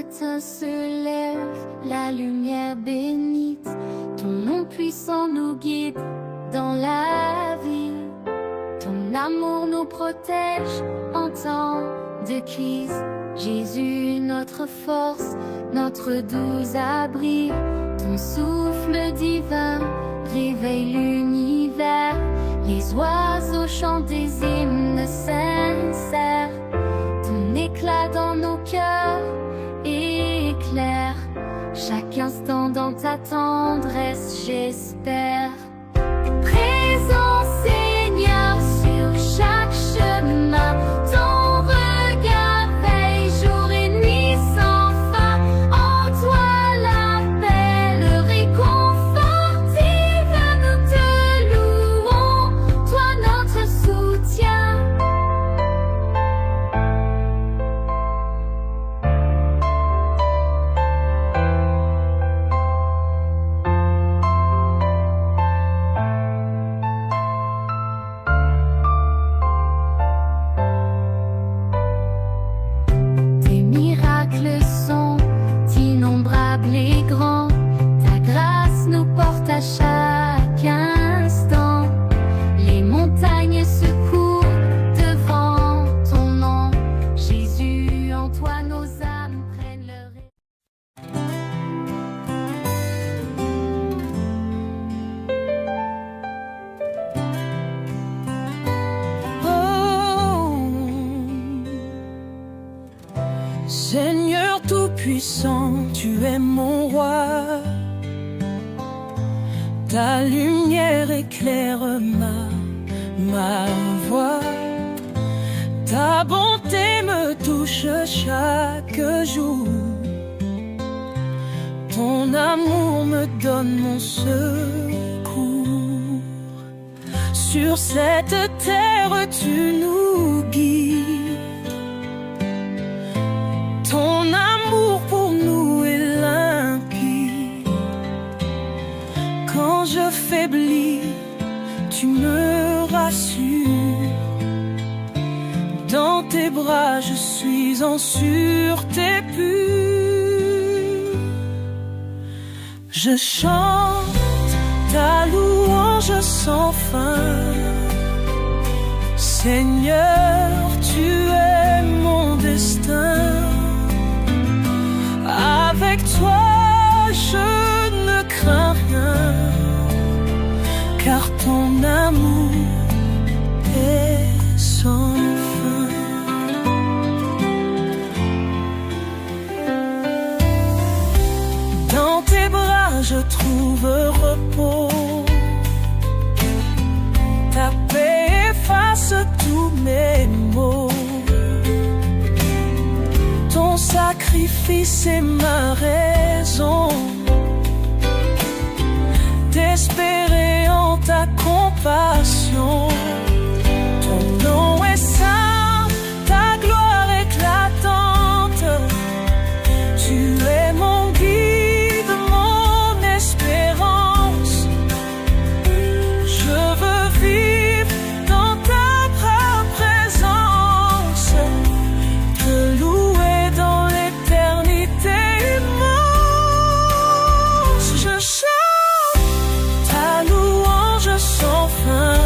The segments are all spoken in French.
matin se lève la lumière bénite, ton nom puissant nous guide dans la vie. Ton amour nous protège en temps de crise. Jésus, notre force, notre doux abri. Ton souffle divin réveille l'univers. Les oiseaux chantent des hymnes sincères. Ton éclat dans nos cœurs éclaire chaque instant dans ta tendresse, j'espère. Présent Seigneur sur chaque chemin, ton regard veille jour et nuit sans fin. En toi la paix, le réconfort divin, nous te louons, toi notre soutien. Tes miracles sont innombrables et grands. Ta grâce nous porte à chaque instant. Les montagnes se courent devant ton nom. Jésus, en toi nos âmes prennent leur Seigneur tout-puissant, tu es mon roi. Ta lumière éclaire ma voix. Ta bonté me touche chaque jour. Ton amour me donne mon secours. Sur cette terre, tu nous guides. Ton amour pour nous est limpide. Quand je faiblis, tu me rassures. Dans tes bras, je suis en sûreté pure. Je chante ta louange sans fin. Seigneur, tu es mon destin. Avec toi, je ne crains rien, car ton amour est sans fin. Dans tes bras, je trouve repos. Ta paix efface tous mes maux. Ton sacrifice est ma raison d'espérer en ta compassion. Ton nom est saint, ta gloire éclatante. Tu es mon guide, mon espérance. Je veux vivre dans ta présence, te louer dans l'éternité immense. Je chante ta louange sans fin.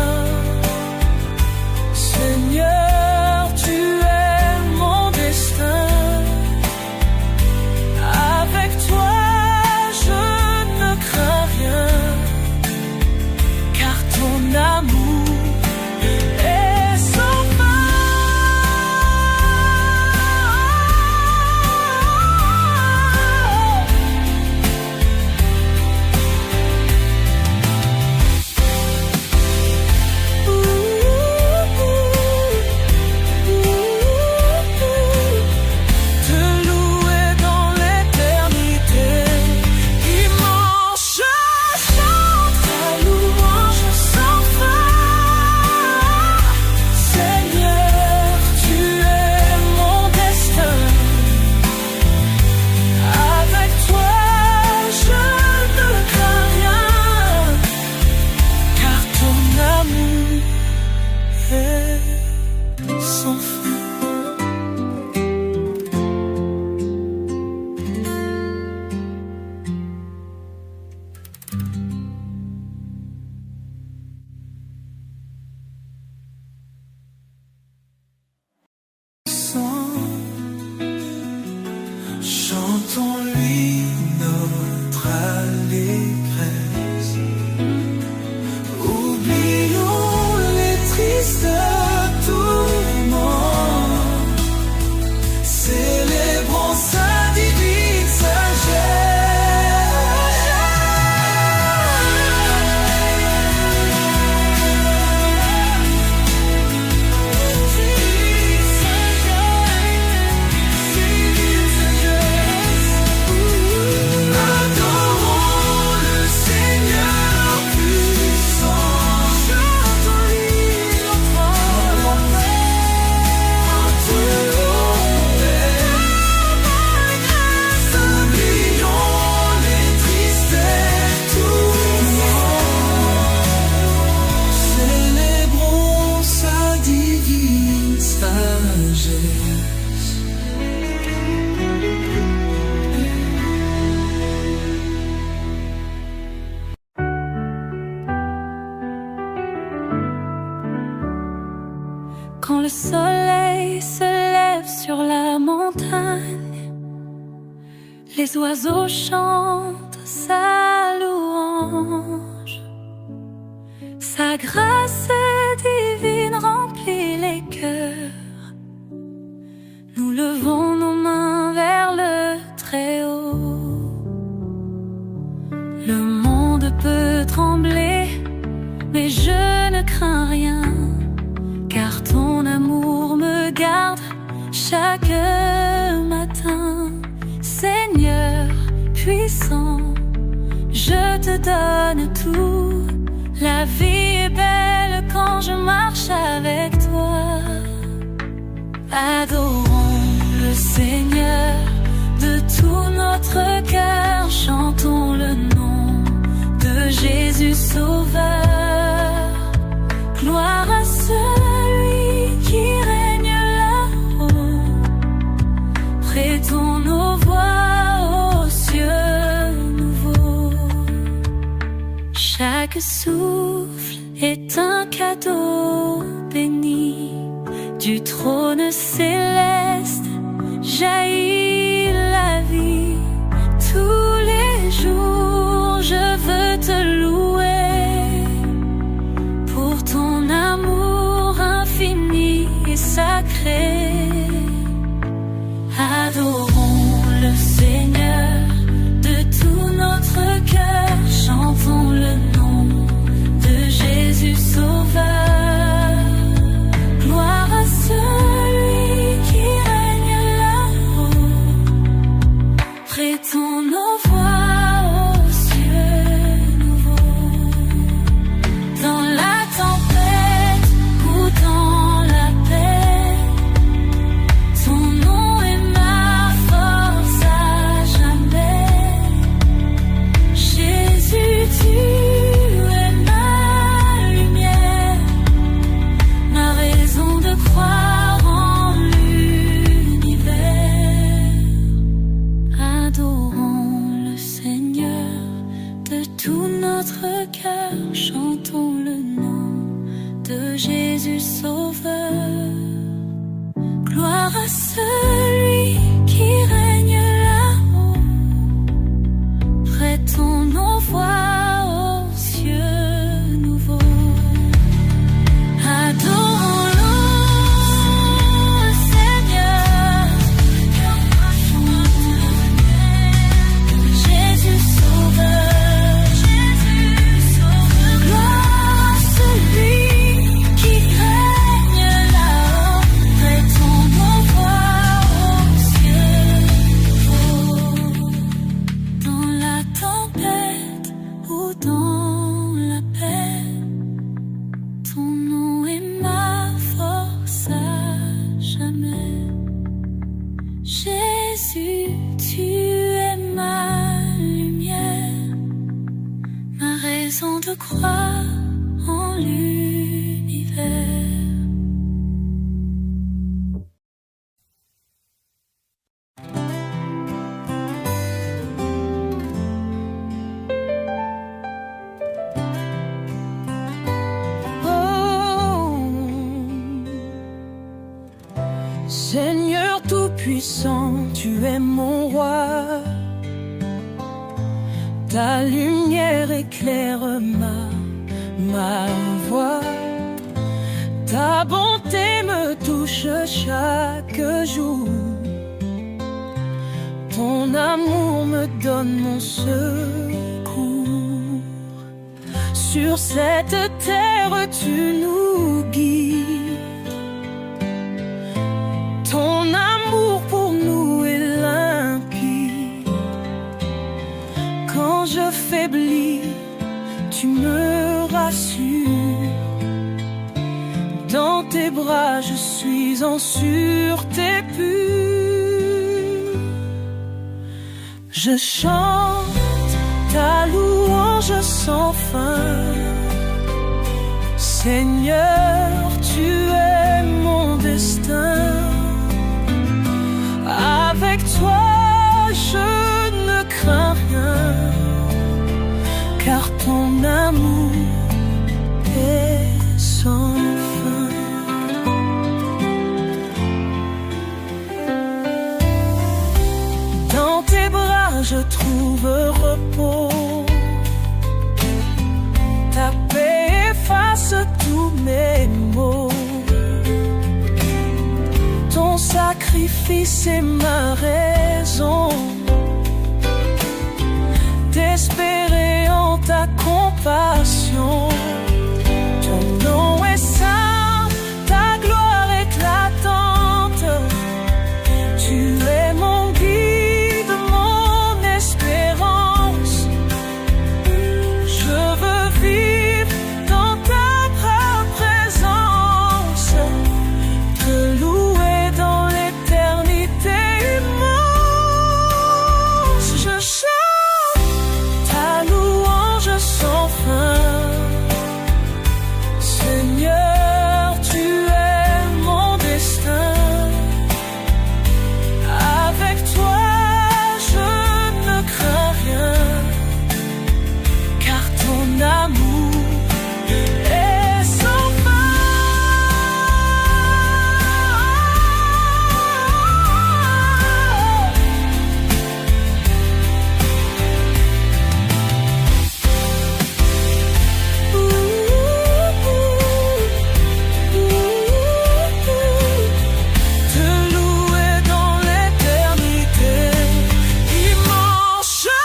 soleil se lève sur la montagne, les oiseaux chantent sa louange. Sa grâce divine remplit les cœurs. Nous levons nos mains vers le Très-Haut. Le monde peut trembler, mais je ne crains rien, car ton amour me garde chaque matin. Seigneur puissant, je te donne tout. La vie est belle quand je marche avec toi. Adorons le Seigneur de tout notre cœur. Chantons le nom de Jésus Sauveur. Gloire à celui qui règne là-haut. Prêtons nos voix aux cieux nouveaux. Chaque souffle est un cadeau béni. Du trône céleste jaillit la vie. Tous les jours je veux te louer pour ton amour infini et sacré. Adorons le Seigneur de tout notre cœur. Chantons le nom de Jésus Sauveur. Gloire à celui qui règne là-haut. Prêtons nos voix aux cieux nouveaux. Dans la tempête ou dans la paix, ton nom est ma force à jamais. Jésus, tu es ma lumière, ma raison de croire en l'univers. Adorons le Seigneur de tout notre cœur. Chantons le nom de Jésus Sauveur. Gloire à celui qui règne là-haut. Prêtons nos voix aux cieux nouveaux. Adorons-le, Seigneur, Jésus Sauveur, gloire à celui qui règne là-haut. Prêtons nos voix aux cieux nouveaux. Dans la tempête ou dans la paix, ton nom est ma force à jamais. Jésus, tu es ma lumière, ma raison de croire en l'univers. Seigneur tout-puissant, tu es mon roi. Ta lumière éclaire ma voix. Ta bonté me touche chaque jour. Ton amour me donne mon secours. Sur cette terre tu nous guides. Ton amour pour nous est limpide. Quand je faiblis, tu me rassures. Dans tes bras, je suis en sûreté pure. Je chante ta louange sans fin. Seigneur, tu es mon destin. Avec toi, je ne crains rien, car ton amour est sans fin. je trouve repos. Ta paix efface tous mes maux. Ton sacrifice est ma raison d'espérer en ta compassion. Ton nom est saint, ta gloire éclatante. Tu es mon guide, mon espérance. Je veux vivre dans ta présence, te louer dans l'éternité immense. Je chante ta louange sans fin. Seigneur, tu es mon destin. Avec toi, je ne crains rien, car ton amour est sans fin. Te louer dans l'éternité immense. Je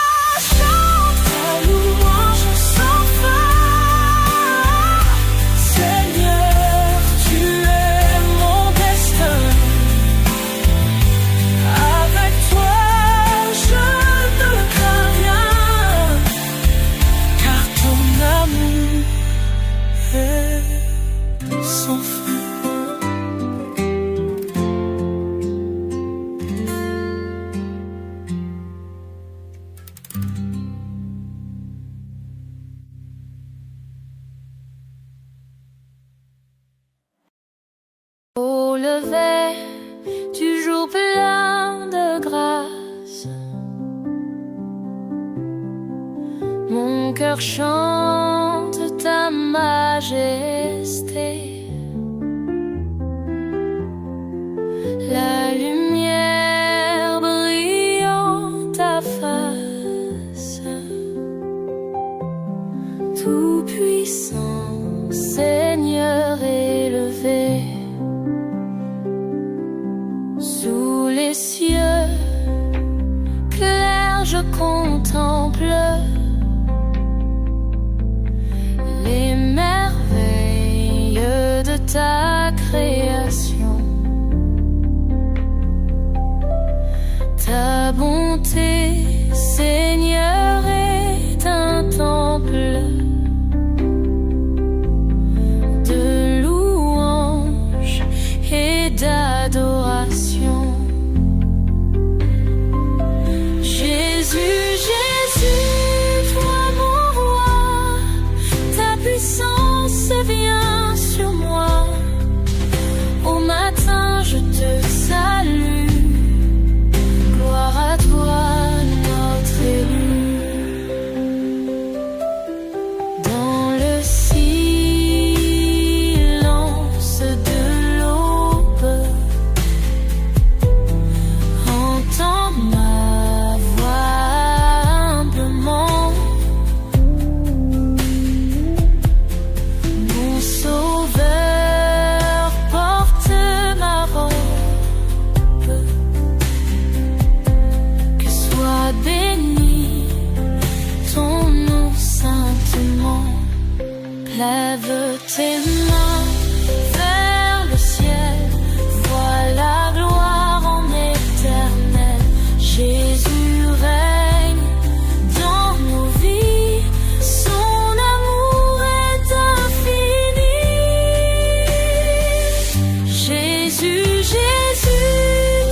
chante ta louange sans fin. Seigneur, tu es mon destin. Avec toi, je ne crains rien, car ton amour est sans fin. Au lever du jour plein de grâce, mon cœur chante ta majesté. La lumière brille en ta face, tout puissant Seigneur élevé. Sous les cieux clairs, je contemple les merveilles de ta création. Ta bonté, Seigneur, est un temple de louange et d'adoration. Jésus, Jésus, toi mon roi, ta puissance vient sur moi. Au matin, je te salue. Gloire à toi, notre élu. Dans le silence de l'aube, entends ma voix humblement. Mon sauveur porte ma robe. Que soit béni ton nom saintement. Lève tes mains vers le ciel, vois la gloire en éternel. Jésus règne dans nos vies, son amour est infini. Jésus, Jésus,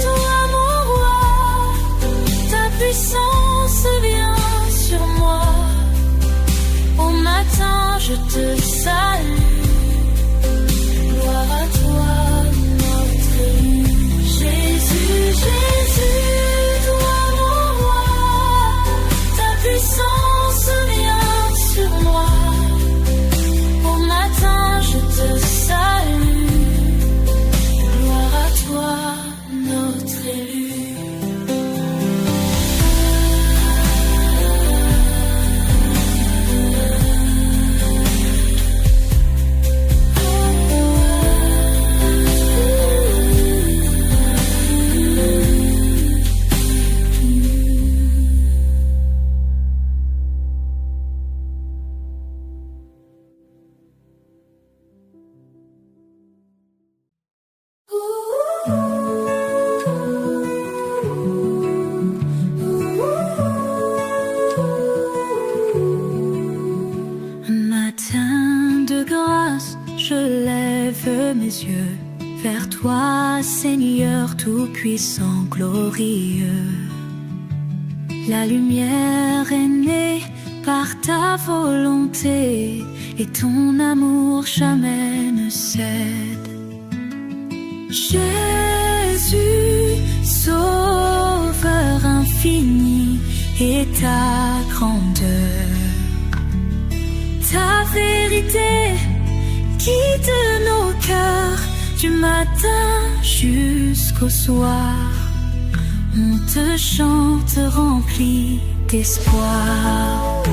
toi mon roi, ta puissance vient sur moi. Au matin, je te salue. Gloire à toi, notre élu. Jésus, Jésus, toi mon roi, ta puissance vient sur moi. Au matin, je te salue. Gloire à toi, notre élu. toi, Seigneur tout-puissant, glorieux. La lumière est née par ta volonté, et ton amour jamais ne cède. Jésus, Sauveur infini, et ta grandeur, ta vérité guide nos cœurs du matin jusqu'au soir. On te chante rempli d'espoir.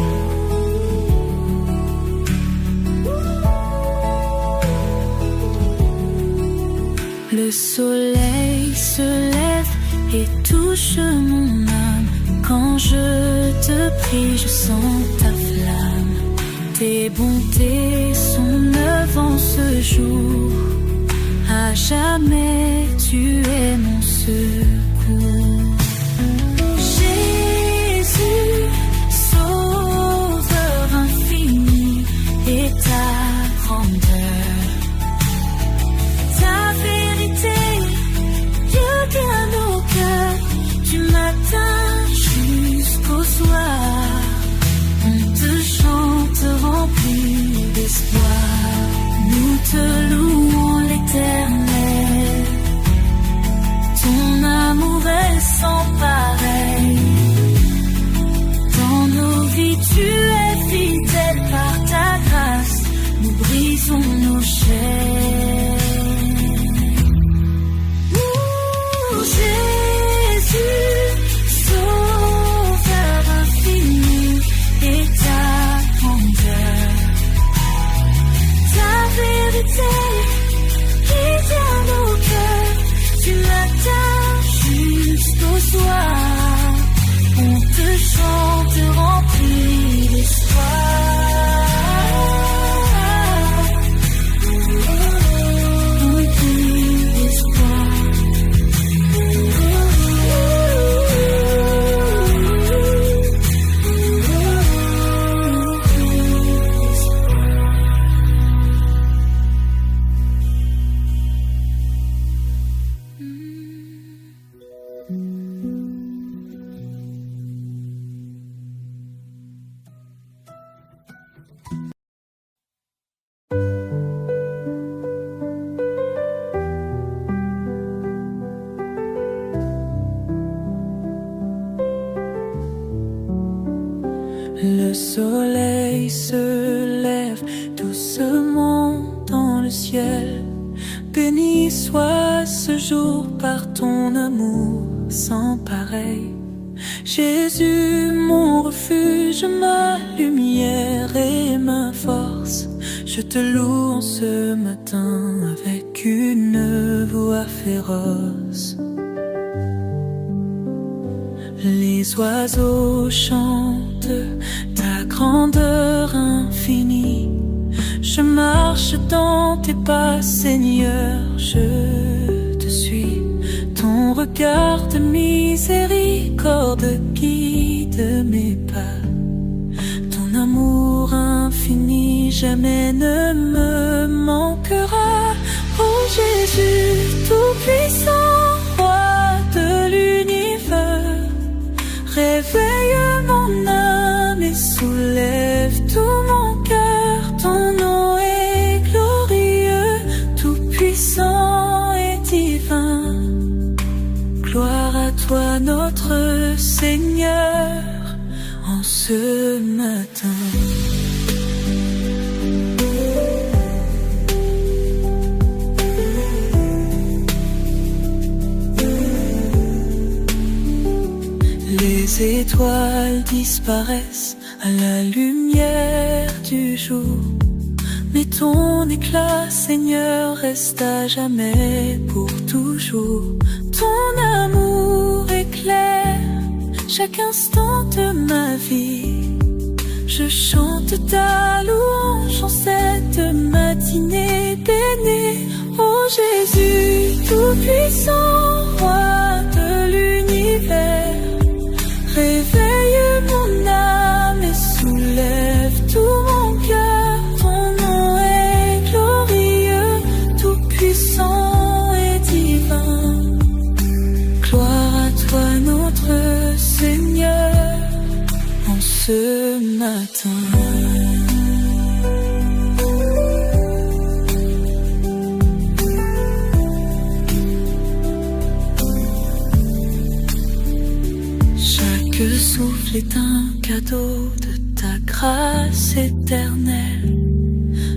Le soleil se lève et touche mon âme. Quand je te prie, je sens ta flamme. Tes bontés sont neuves en ce jour. À jamais tu es mon secours. Jésus, Sauveur infini, et ta grandeur, ta vérité guide nos cœurs du matin jusqu'au soir. On te chante rempli d'espoir. Nous te louons l'Éternel. Ton amour est sans pareil. Dans nos vies tu es fidèle. Par ta grâce nous brisons nos chaînes. Jésus, Sauveur infini, et ta grandeur, ta vérité guide nos cœurs du matin jusqu'au soir. On te chante rempli d'espoir. Rempli d'espoir. Le soleil se lève doucement dans le ciel. Béni soit ce jour par ton amour sans pareil. Jésus, mon refuge, ma lumière et ma force, je te loue en ce matin avec une voix féroce. Les oiseaux chantent ta grandeur infinie. Je marche dans tes pas, Seigneur, je te suis. Ton regard de miséricorde guide mes pas. Ton amour infini jamais ne me manquera. Oh Jésus, tout-puissant, roi de l'univers, réveille mon âme et soulève tout mon cœur. Ton nom est glorieux, tout-puissant et divin. Gloire à toi notre Seigneur en ce matin. Les étoiles disparaissent à la lumière du jour, mais ton éclat, Seigneur, reste à jamais pour toujours. Ton amour éclaire chaque instant de ma vie. Je chante ta louange en cette matinée bénie. Oh Jésus, tout-puissant, roi de l'univers, réveille mon âme et soulève tout mon cœur. Ton nom est glorieux, tout-puissant et divin. ce matin. Chaque souffle est un cadeau de ta grâce éternelle.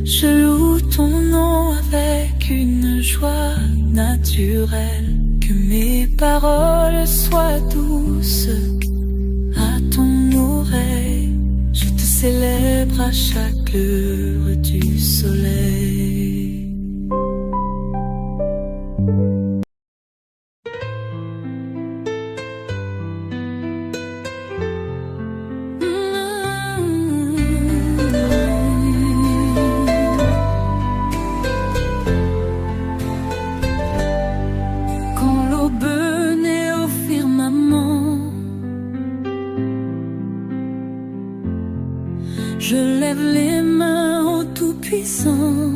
Je loue ton nom avec une joie naturelle. Que mes paroles soient douces à ton oreille. Je te célèbre à chaque heure du soleil. Je lève les mains au Tout-Puissant.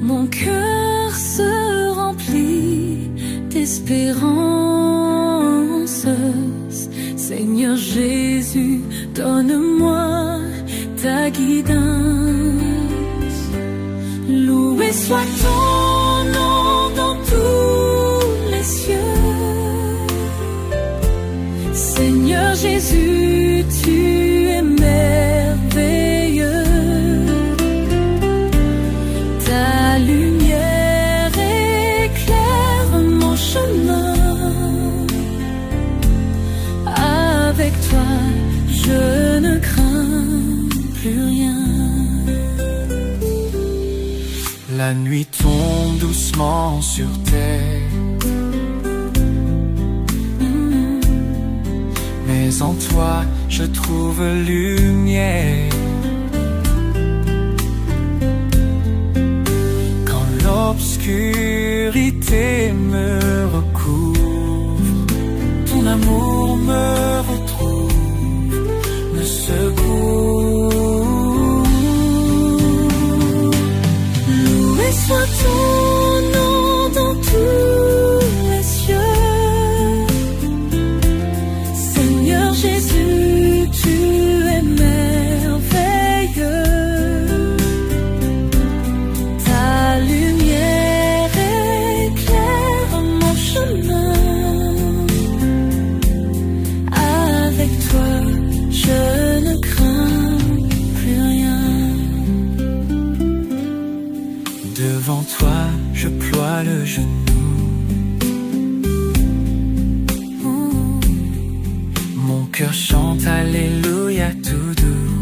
Mon cœur se remplit d'espérance. Seigneur Jésus, donne-moi ta guidance. Loué soit ton nom dans tous les cieux. Seigneur Jésus, tu es merveilleux. Ta lumière éclaire mon chemin. Avec toi, je ne crains plus rien. La nuit tombe doucement sur terre. Mais en toi, je trouve lumière. Quand l'obscurité me recouvre, ton amour me retrouve, me secoue. Loué soit ton nom dans tous les cieux. Jésus, tu es merveilleux. Ta lumière éclaire mon chemin. Avec toi, je ne crains plus rien. Devant toi, je ploie le genou. Mon cœur chante Alléluia tout doux.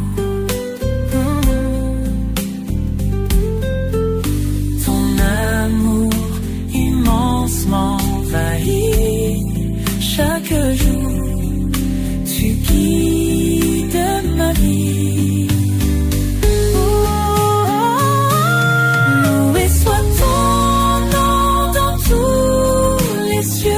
Ton amour immense m'envahit. Chaque jour, tu guides ma vie. Loué soit ton nom dans tous les cieux.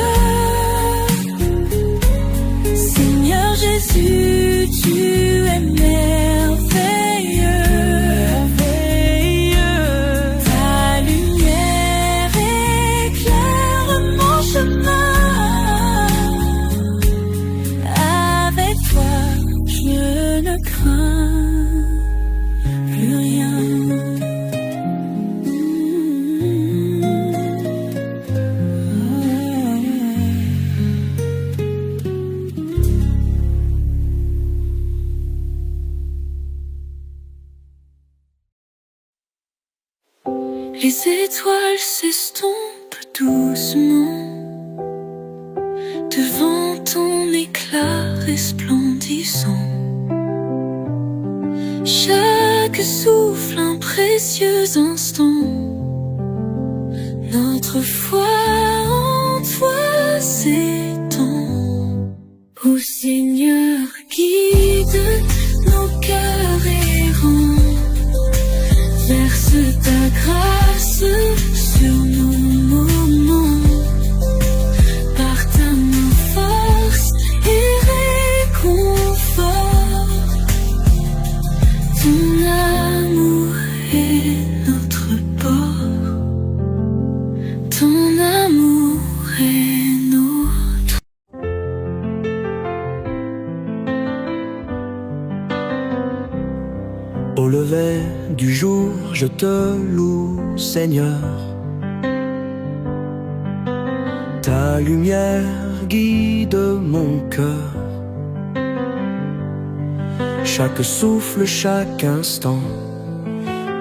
Jésus, tu es merveilleux. Ta lumière éclaire mon chemin. Avec toi, je ne crains plus rien. Les étoiles s'estompent doucement devant ton éclat resplendissant. Chaque souffle un précieux instant. Notre foi en toi s'étend. Ô Seigneur, guide nos cœurs errants. Verse ta grâce sur nos moments. Par ta main force et réconfort. Ton amour est notre port. Ton amour est notre je te loue, Seigneur. Ta lumière guide mon cœur. Chaque souffle, chaque instant,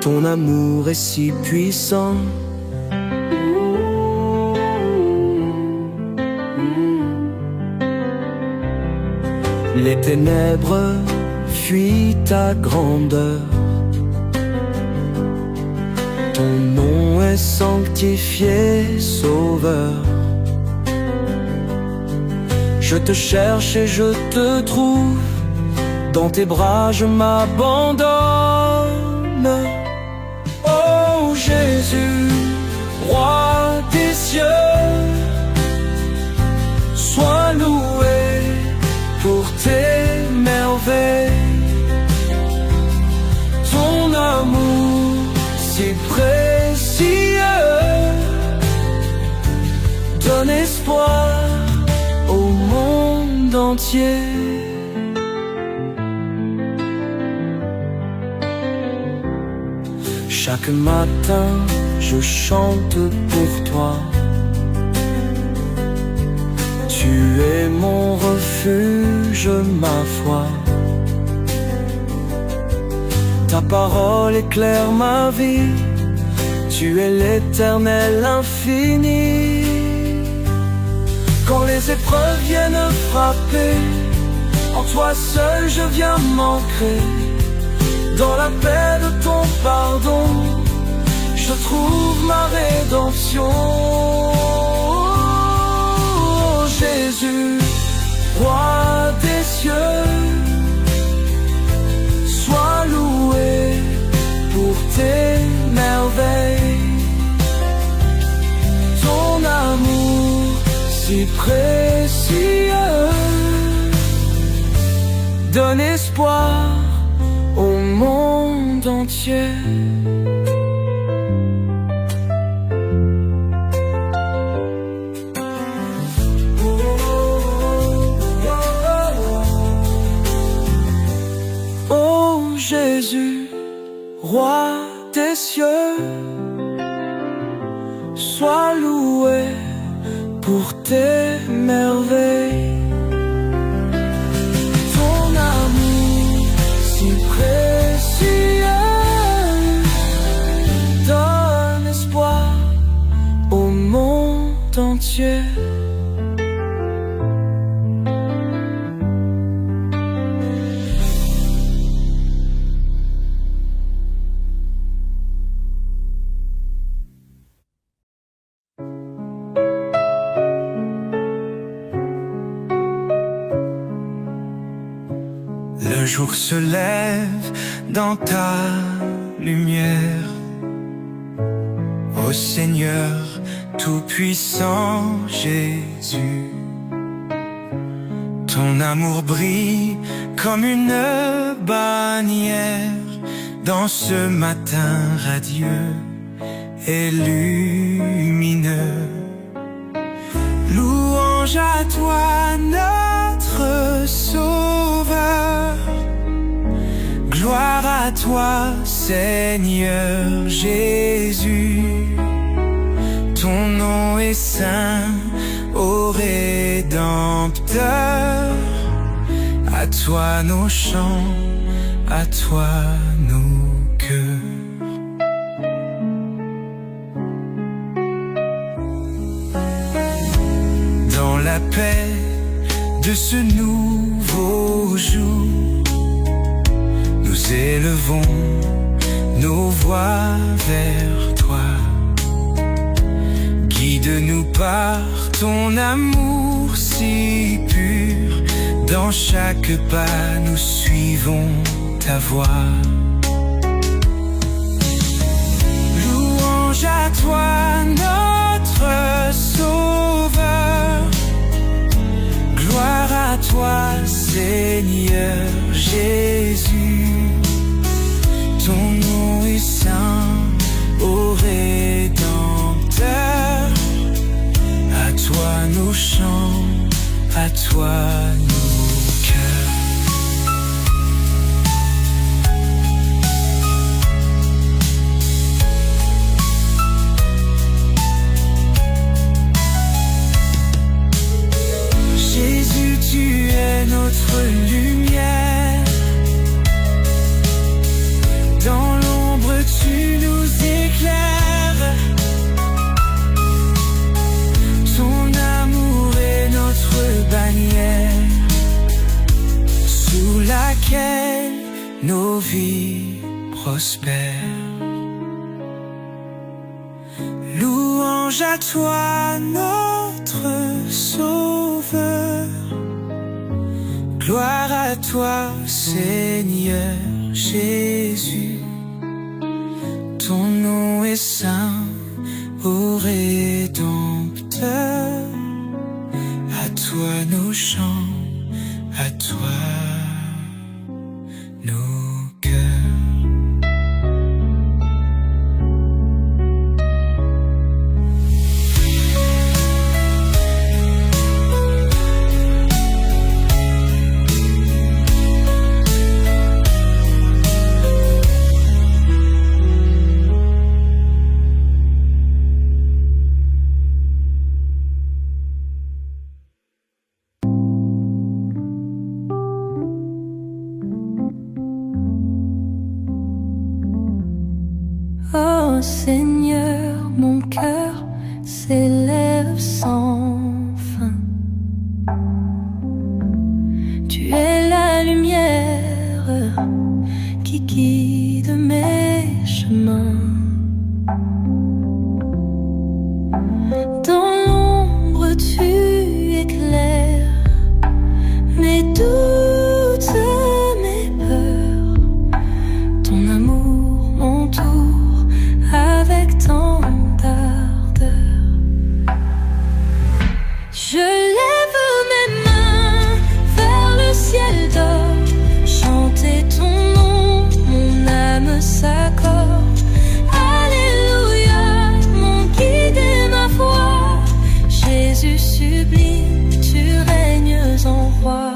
ton amour est si puissant. Les ténèbres fuient ta grandeur. Ton nom est sanctifié, Sauveur. Je te cherche et je te trouve. Dans tes bras je m'abandonne. Oh Jésus, roi des cieux, sois loué pour tes merveilles. Ton amour si précieux donne espoir au monde entier. Chaque matin, je chante pour toi. Tu es mon refuge, ma foi. Ta parole éclaire ma vie. Tu es l'Éternel infini. Quand les épreuves viennent frapper, en toi seul je viens m'ancrer. Dans la paix de ton pardon, je trouve ma rédemption. Oh, Jésus, roi des cieux, sois loué pour tes merveilles. Ton amour si précieux donne espoir au monde entier. Oh Jésus, roi des cieux, sois loué pour tes merveilles. Donne espoir au monde entier. Le jour se lève dans ta lumière. Ô Seigneur tout-puissant Jésus, ton amour brille comme une bannière dans ce matin radieux et lumineux. Louange à toi notre Sauveur, gloire à toi Seigneur Jésus. Ton nom est saint, ô Rédempteur. À toi nos chants, à toi nos cœurs. Dans la paix de ce nouveau jour, nous élevons nos voix vers toi. Guide-nous par ton amour si pur. Dans chaque pas, nous suivons ta voix. Louange à toi, notre Sauveur. Gloire à toi, Seigneur Jésus. Ton nom est saint, ô Rédempteur. À toi nos chants, à toi nos cœurs. prospère. Louange à toi, notre Sauveur. Gloire à toi, Seigneur Jésus. Ton nom est saint, ô Rédempteur. À toi nos chants, à toi nos cœurs. Oh Seigneur, mon cœur s'élève sans fin. Tu es la lumière qui guide mes chemins. Dans l'ombre tu éclaires mes doutes, mes peurs. Ton amour m'entoure avec tant d'ardeur. Je lève mes mains vers le ciel d'or, chanter ton nom, mon âme s'accorde. Alléluia, mon guide et ma foi. Jésus sublime, tu règnes en roi.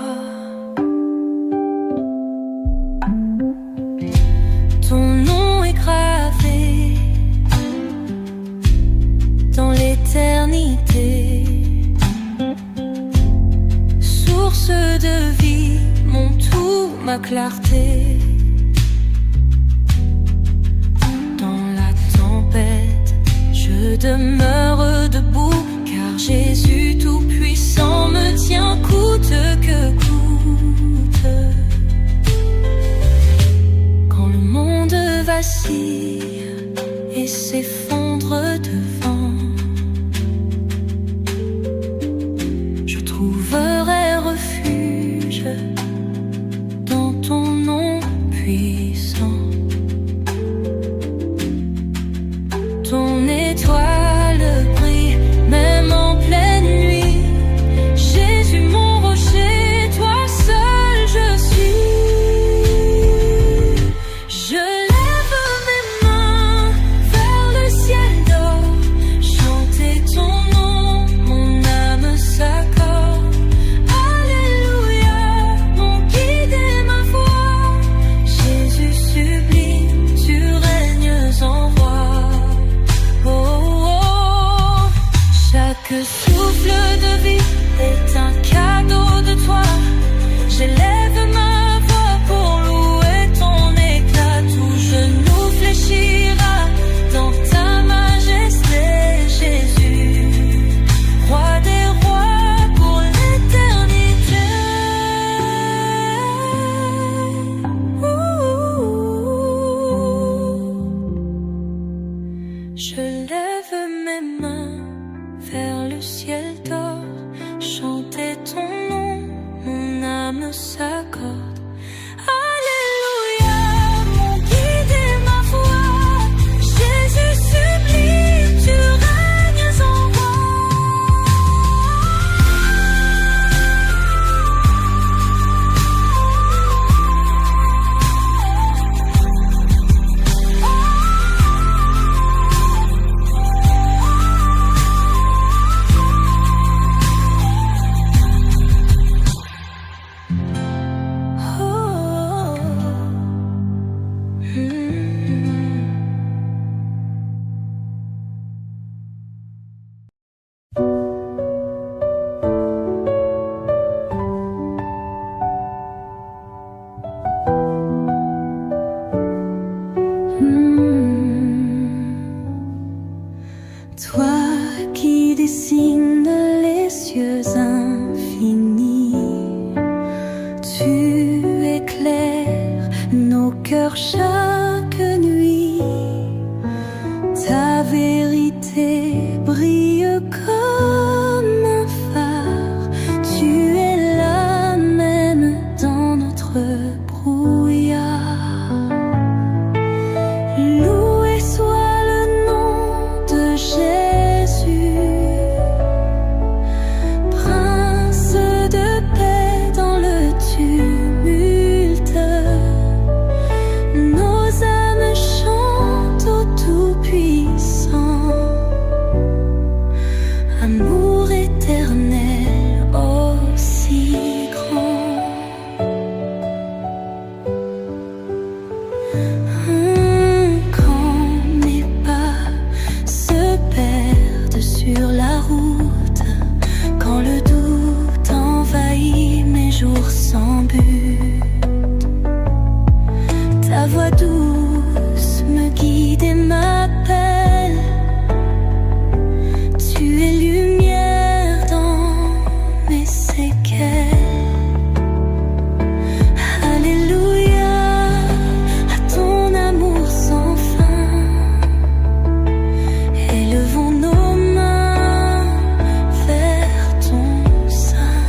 Ton nom est gravé dans l'éternité, source de vie, mon tout, ma clarté. Dans la tempête, je demeure debout, car Jésus tout-puissant me tient coûte que coûte. Quand le monde vacille et s'effondre devant, je trouverai refuge dans ton nom puissant. Ton étoile brille même en pleine nuit. Jésus mon rocher, toi seul je suis. Je lève mes mains vers le ciel d'or, chanter ton nom, mon âme s'accorde. Alléluia, mon guide et ma foi. Jésus sublime, tu règnes en roi. Oh, oh, chaque souffle de vie est un cadeau de toi. J'élève ma voix pour louer ton éclat. Tout genou fléchira dans ta majesté, Jésus, roi des rois pour l'éternité. Je lève mes mains vers le ciel d'or, chanter ton nom, mon âme s'accorde. Alléluia, mon guide et ma foi. Jésus sublime, tu règnes en roi. Toi qui dessines les cieux infinis, tu éclaires nos cœurs chaque vérité brille comme un phare. Tu es là même dans notre brouillard. Loué soit le nom de Jésus, Prince de paix dans le tumulte. Nos âmes chantent au Tout-Puissant. Amour éternel aussi grand. Quand mes pas se perdent sur la route, quand le doute envahit mes jours sans but, ta voix douce me guide et m'appelle. Tu es lumière dans mes séquelles. Alléluia à ton amour sans fin. Élevons nos mains vers ton sein.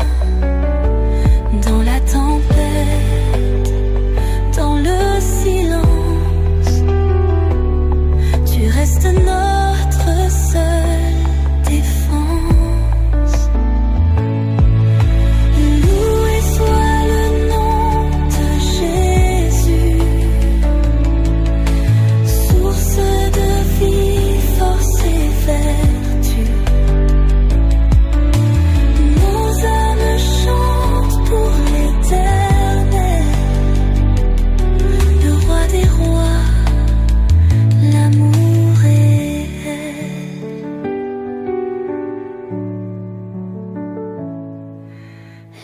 Dans la tempête, dans le silence, tu restes notre seule défense. Loué soit le nom de Jésus, source de vie, force et vertu. Nos âmes chantent pour l'éternel, le roi des rois, l'amour réel.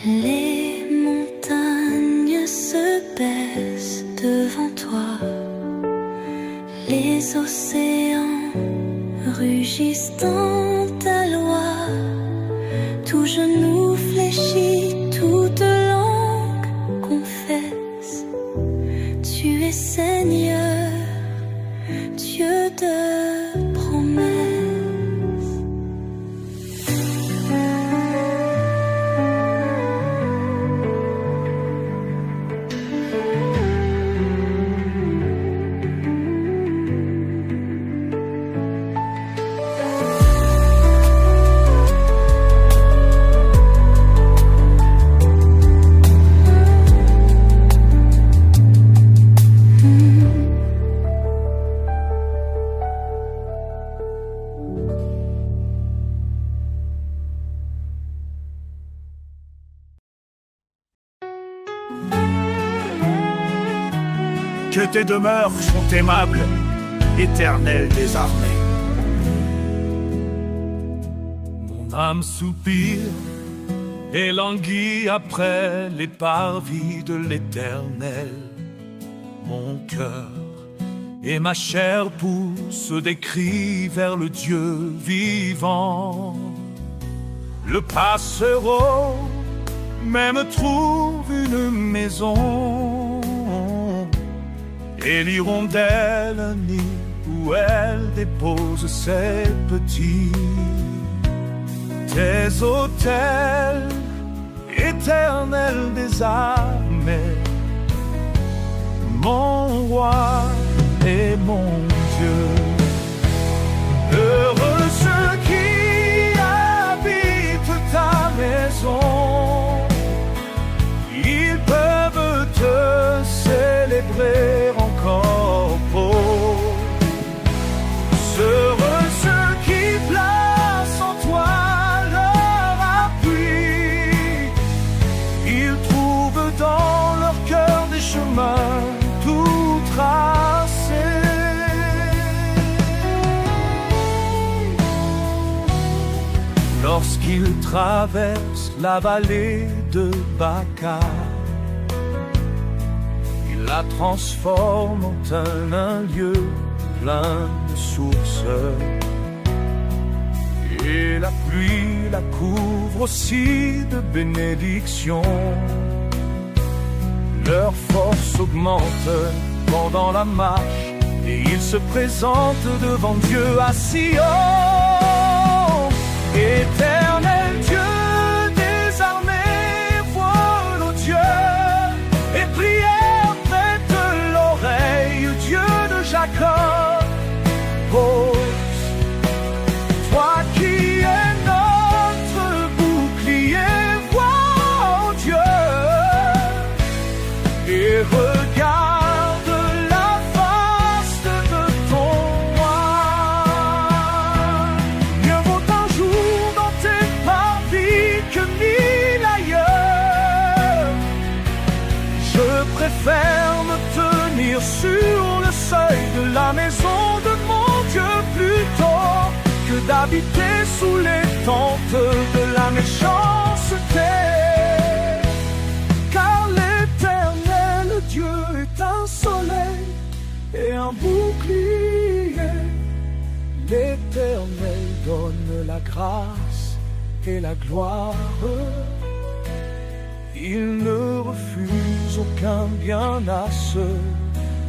Les montagnes se baissent devant toi, les océans rugissent dans ta loi. Tout genou fléchit, toute langue confesse. Tu es Seigneur, Dieu de promesses. Que tes demeures sont aimables, éternel des armées. Mon âme soupire et languit après les parvis de l'Éternel. Mon cœur et ma chair poussent des cris vers le Dieu vivant. Le passereau même trouve une maison, et l'hirondelle un nid où elle dépose ses petits. Tes autels, éternel des armées, mon roi et mon Dieu. Heureux ceux qui habitent ta maison, ils peuvent te célébrer encore beau. Heureux ceux qui placent en toi leur appui, ils trouvent dans leur cœur des chemins tout tracés. Lorsqu'ils traversent la vallée de Baca, ils la transforment en un lieu plein de sources, et la pluie la couvre aussi de bénédictions. Leur force augmente pendant la marche et il se présente devant Dieu à Sion. Éternel Dieu des armées, vois nos dieux, et prière prête l'oreille, Dieu de Jacob. Pose, toi qui es notre bouclier, vois, oh Dieu, et regarde la face de ton roi. Mieux vaut un jour dans tes parvis que mille ailleurs. Je préfère me tenir sur le seuil de la maison de mon Dieu plutôt que d'habiter sous les tentes de la méchanceté. Car l'Éternel Dieu est un soleil et un bouclier. L'Éternel donne la grâce et la gloire. Il ne refuse aucun bien à ceux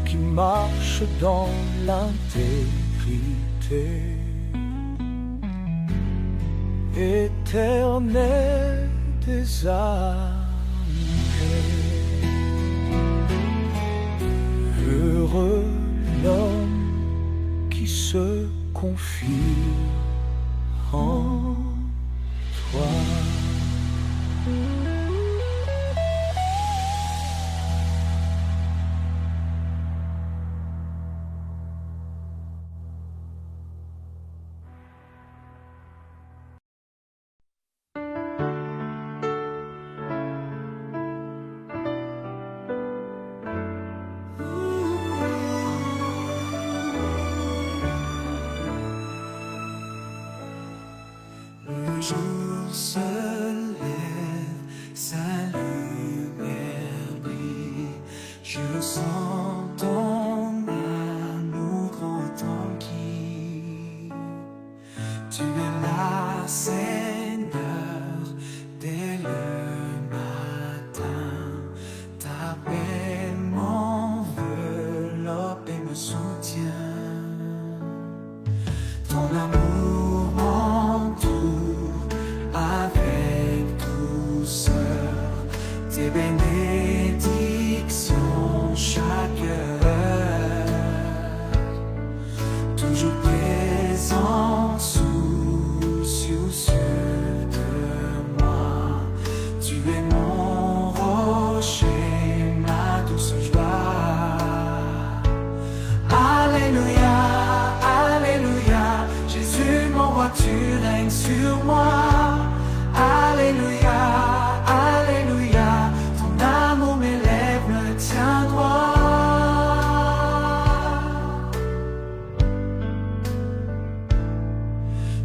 qui marchent dans l'intégrité. Éternel des armées, heureux l'homme qui se confie en toi. Le jour se lève, sa lumière brille. Je sens ton amour grand en qui. Tu es là, Seigneur, dès le matin. Ta paix m'enveloppe et me soutient. Ton amour m'entoure avec douceur, tes bénédictions chaque heure, toujours présent, soucieux de moi. Tu es mon rocher, ma douce joie. Alléluia, Alléluia, Jésus mon roi, tu règnes sur moi. Alléluia, Alléluia, ton amour m'élève, me tient droit.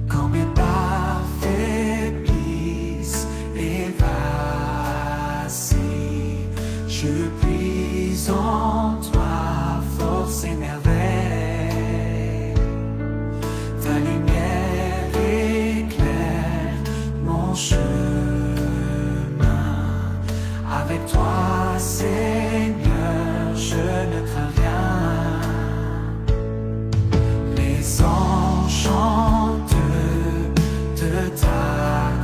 Quand mes pas faiblissent et vacillent, je puise en toi, force et merveille. Ta lumière éclaire mon chemin. Avec toi, Seigneur, je ne crains rien. Les anges chantent de ta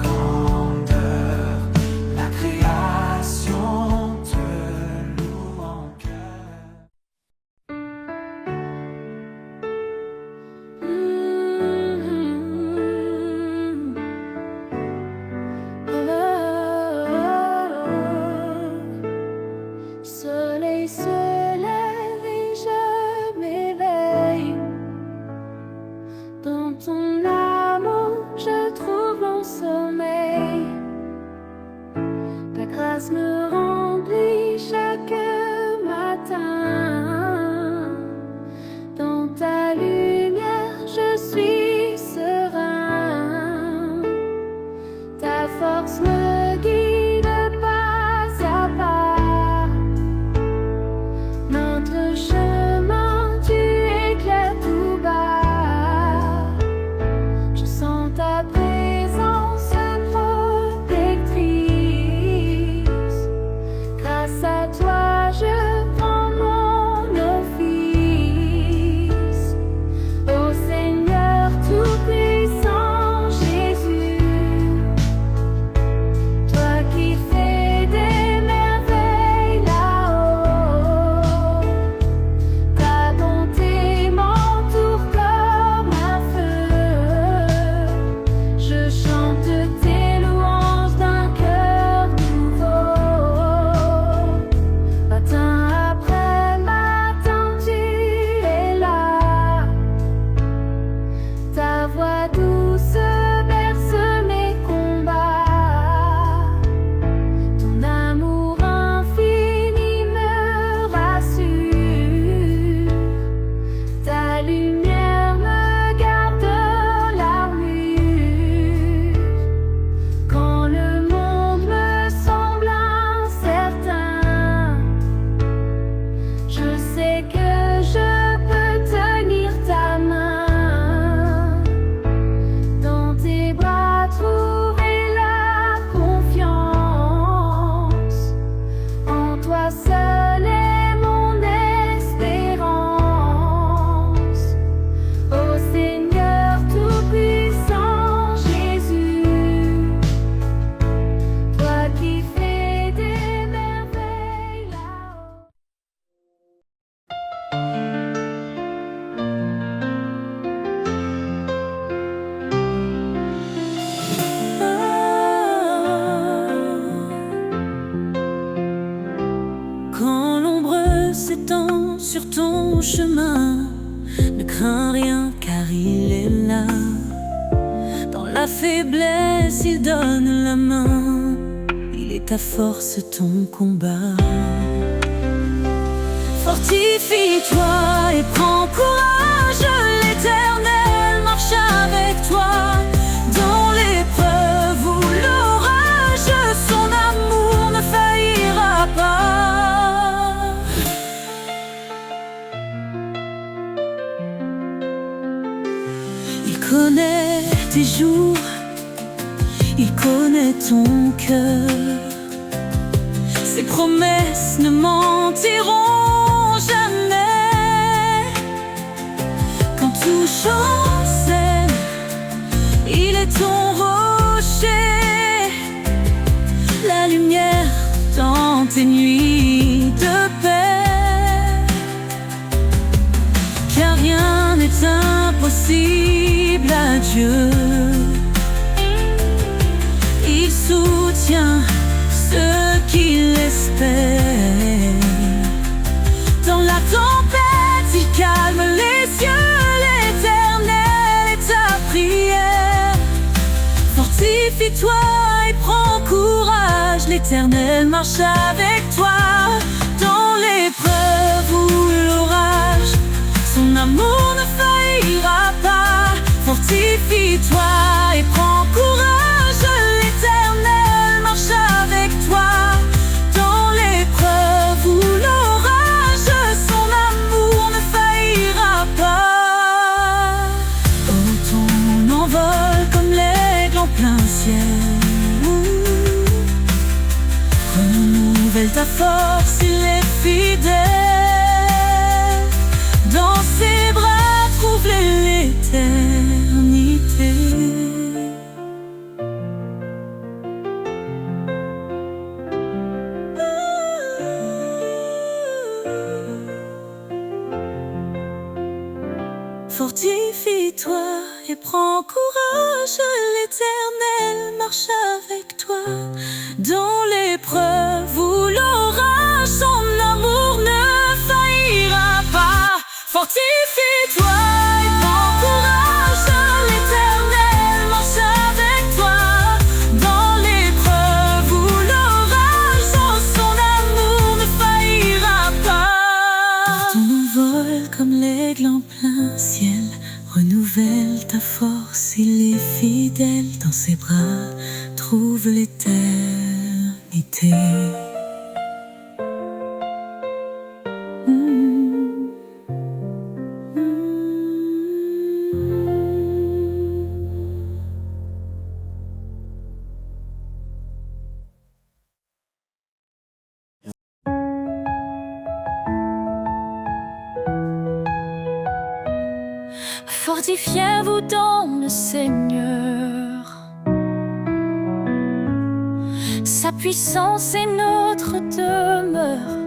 grandeur. La création te loue en cœur. Soleil se lève et je m'éveille. Dans ton amour, je trouve mon sommeil. Ta grâce me remplit chaque matin. Dans ta lumière, je suis serein. Ta force me guide pas à pas. Notre chemin, tu éclaires tout bas. Je sens ta présence protectrice. voix douce berce mes combats. Ton amour infini me rassure. Ta lumière me garde l'armure. Quand le monde me semble incertain, je sais que je peux tenir ta main. Dans tes bras trouver la confiance. En toi seul est mon espérance. Ô Seigneur tout-puissant Jésus, toi qui fais des merveilles là-haut. Quand l'ombre s'étend sur ton chemin, ne crains rien car il est là. Dans la faiblesse, il donne la main. Il est ta force, ton combat. Fortifie-toi et prends courage. L'Éternel marche avec toi. Dans l'épreuve ou l'orage, son amour ne faillira pas. Il connaît tes jours, il connaît ton cœur. Ses promesses ne mentiront jamais. Quand tout chancelle, il est ton rocher. La lumière dans tes nuits de paix. Car rien n'est impossible à Dieu. Il soutient ceux qui l'espèrent. Dans la tempête, il calme les cieux. L'Éternel est ta prière. Fortifie-toi et prends courage. L'Éternel marche avec toi. Dans l'épreuve ou l'orage, son amour ne faillira pas. Fortifie-toi et prends courage. L'Éternel marche avec toi. Dans l'épreuve ou l'orage, son amour ne faillira pas. Oh, ton envol comme l'aigle en plein ciel. Renouvelle ta force, il est fidèle. Dans ses bras, trouve l'éternité. Fortifie-toi et prends courage. L'Éternel marche avec toi. Dans l'épreuve ou l'orage, son amour ne faillira pas. Fortifie-toi et prends courage. L'Éternel marche avec toi. Dans l'épreuve ou l'orage, son amour ne faillira pas. Ton envol comme l'aigle en plein ciel. Renouvelle ta force, il est fidèle. Dans ses bras, trouve l'éternité. Fortifiez-vous dans le Seigneur. Sa puissance est notre demeure.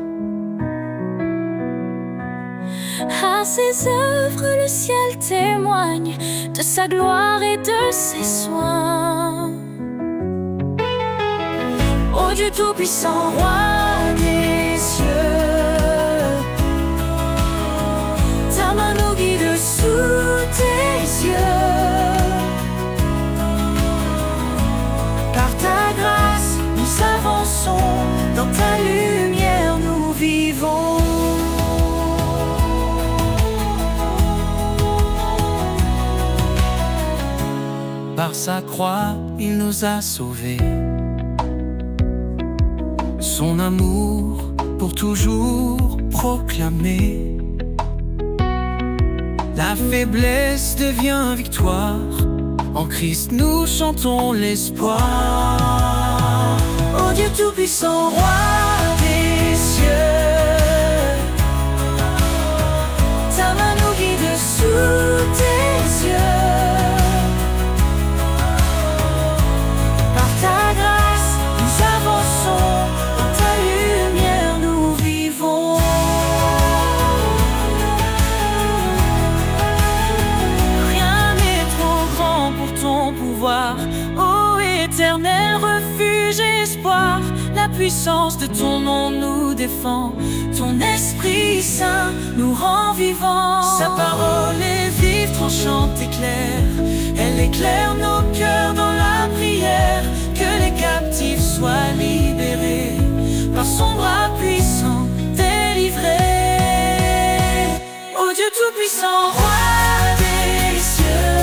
À ses œuvres, le ciel témoigne de sa gloire et de ses soins. Ô Dieu tout-puissant, roi des cieux, ta main nous guide sous tes yeux. Par sa croix, il nous a sauvés. Son amour pour toujours proclamer. La faiblesse devient victoire. En Christ nous chantons l'espoir. Ô Dieu tout-puissant, roi des cieux, ta main nous guide sous tes yeux. Par ta grâce, nous avançons, dans ta lumière nous vivons. Rien n'est trop grand pour ton pouvoir, ô éternel refuge et espoir. La puissance de ton nom nous défend, ton Esprit Saint nous rend vivants. Sa parole est vive, tranchante et claire, elle éclaire nos cœurs dans la prière. Que les captifs soient libérés, par son bras puissant délivrés. Ô Dieu tout-puissant, roi des cieux,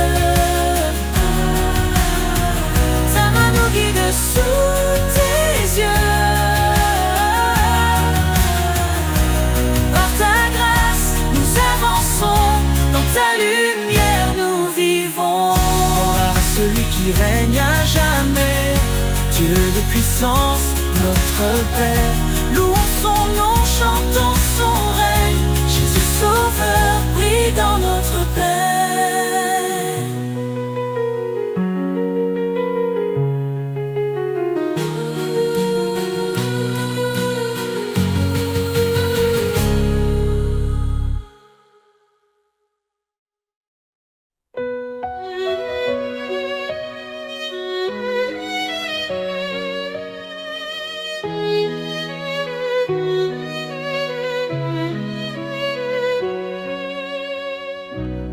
ta main nous guide sous tes yeux. Par ta grâce, nous avançons, dans ta lumière nous vivons. Gloire à celui qui règne à jamais, Dieu de puissance, notre Père. Louons son nom, chantons son règne. Jésus Sauveur brille dans notre paix.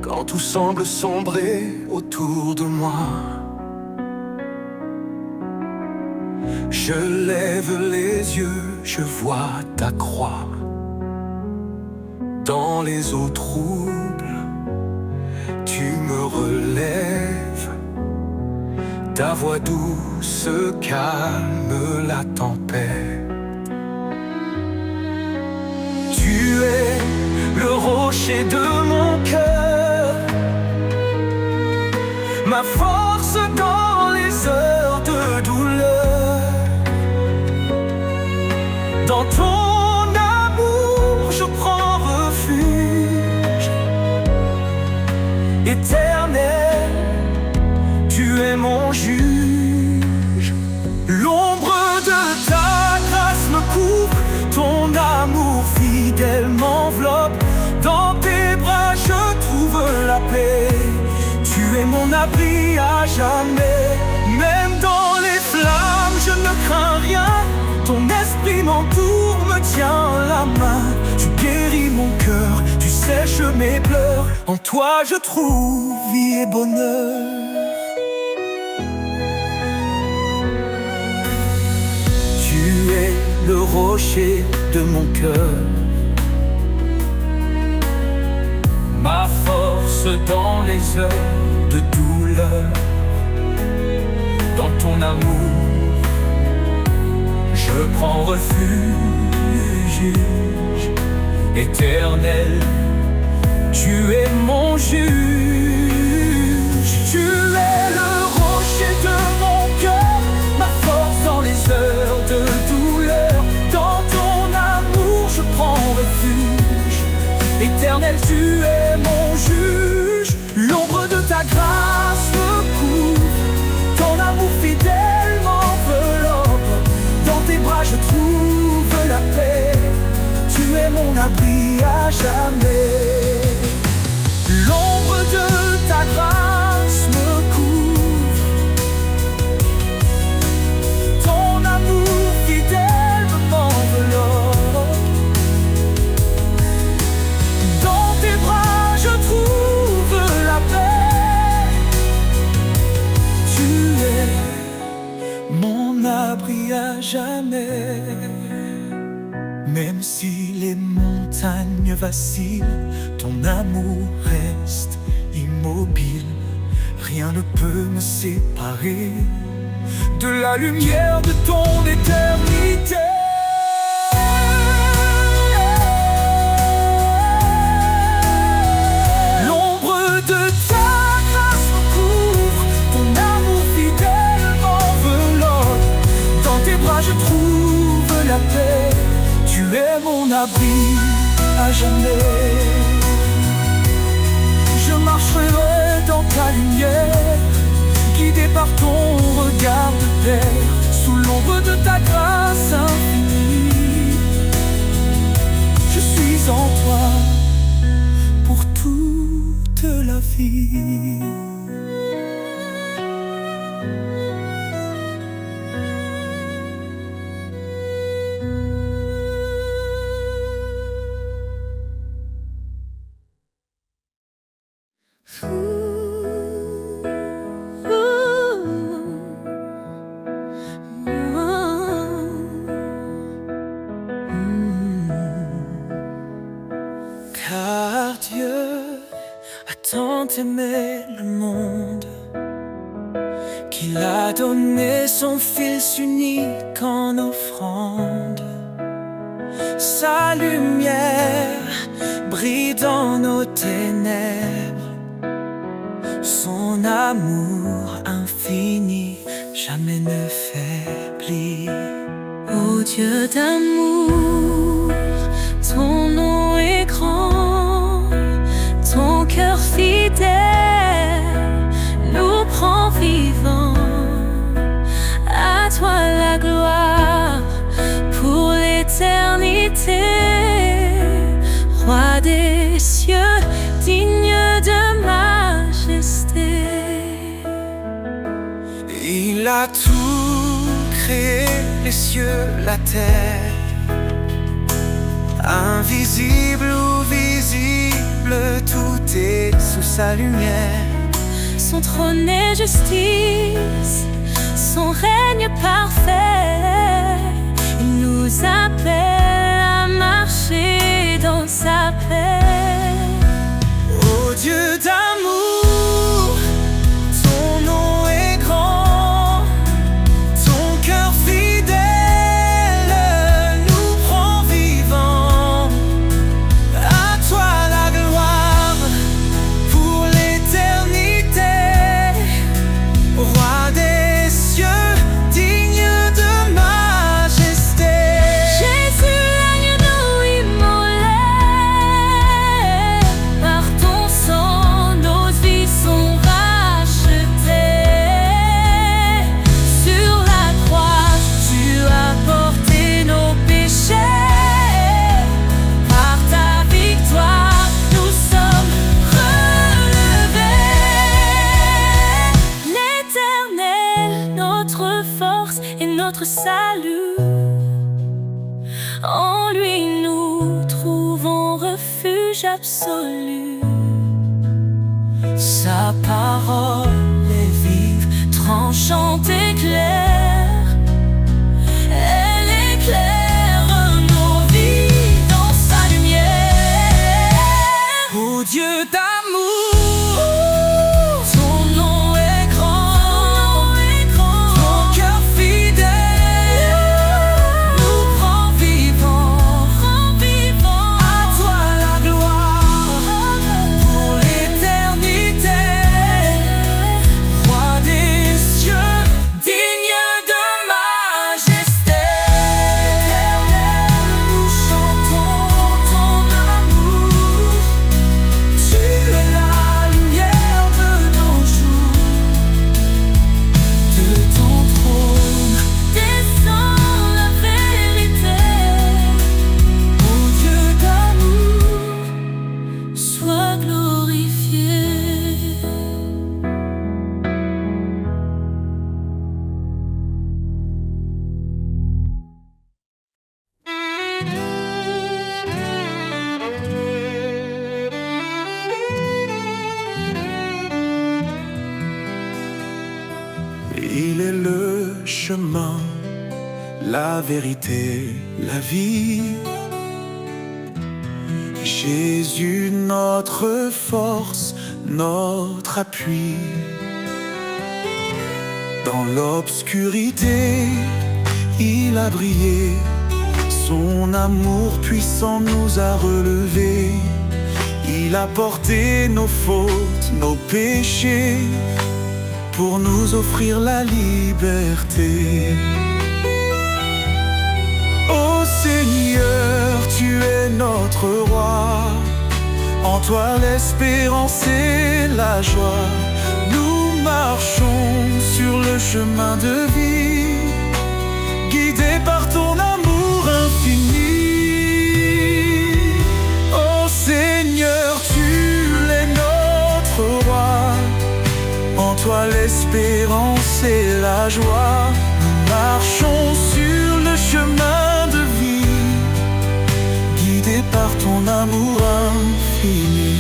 Quand tout semble sombrer autour de moi, je lève les yeux, je vois ta croix. Dans les eaux troubles, tu me relèves. Ta voix douce calme la tempête. Tu es le rocher de mon cœur, ma force dans les heures de douleur. Dans ton amour je prends refuge. Éternel, tu es mon juge. L'ombre de ta grâce me couvre, ton amour fidèle m'enveloppe. Dans tes bras je trouve la paix. Tu es mon abri à jamais. Même dans les flammes je ne crains rien. Ton esprit m'entoure, me tient la main. Tu guéris mon cœur, tu sèches mes pleurs. En toi je trouve vie et bonheur. Tu es le rocher de mon cœur, ma force dans les heures de douleur. Dans ton amour, je prends refuge. Éternel, tu es mon juge. Tu es le rocher de mon cœur, ma force dans les heures de douleur. Dans ton amour, je prends refuge. Éternel, tu es mon juge. L'ombre de ta grâce me couvre, ton amour fidèle m'enveloppe. Dans tes bras je trouve la paix. Tu es mon abri à jamais. L'ombre de ta grâce me couvre, ton amour fidèle m'enveloppe. Dans tes bras je trouve la paix. Tu es mon abri à jamais. Même si les montagnes vacillent, ton amour reste immobile. rien ne peut me séparer de la lumière de ton éternité. L'ombre de ta grâce me couvre, ton amour fidèle m'enveloppe. Dans tes bras je trouve la paix, tu es mon abri à jamais. Je marcherai dans ta lumière, guidé par ton regard de père, sous l'ombre de ta grâce infinie. Je suis en toi pour toute la vie. Car Dieu a tant aimé le monde qu'il a donné son Fils unique en offrande. Sa lumière brille dans nos ténèbres, son amour infini jamais ne faiblit. Ô Dieu d'amour, ton nom est grand, ton cœur fidèle nous prend vivants. À toi la gloire pour l'éternité, Roi des cieux, digne de majesté. Il a tout créé, les cieux, la terre, invisible ou visible, tout est sous sa lumière. Son trône est justice, son règne parfait. Il nous appelle à marcher dans sa paix. Ô Dieu d'amour, ton nom est grand, ton cœur fidèle nous prend vivants. À toi la gloire pour l'éternité, Roi des cieux, digne de majesté. Jésus, l'agneau immolé, par ton sang nos vies sont rachetées. Sur la croix, tu as porté nos péchés. Par ta victoire, nous sommes relevés. L'Éternel, notre force et notre salut, en lui nous trouvons refuge absolu. Sa parole est vive, tranchante et claire. Elle éclaire nos vies dans sa lumière. Ô Dieu d'amour, ton nom est grand, ton cœur fidèle nous prend vivants. À toi la gloire pour l'éternité, Roi des cieux, digne de majesté. Nous chantons ton amour, tu es la lumière de nos jours. De ton trône Descends la vérité. ô Dieu d'amour. Sois glorifié. Il est le chemin, la vérité, la vie. Jésus, notre force, notre appui. Dans l'obscurité, il a brillé. Son amour puissant nous a relevés. Il a porté nos fautes, nos péchés, pour nous offrir la liberté. Ô Seigneur, tu es notre roi. En toi l'espérance et la joie. Nous marchons sur le chemin de vie, guidés par ton amour infini. Ô Seigneur, tu es notre roi. En toi l'espérance et la joie. Nous marchons sur le chemin de vie, guidés par ton amour infini.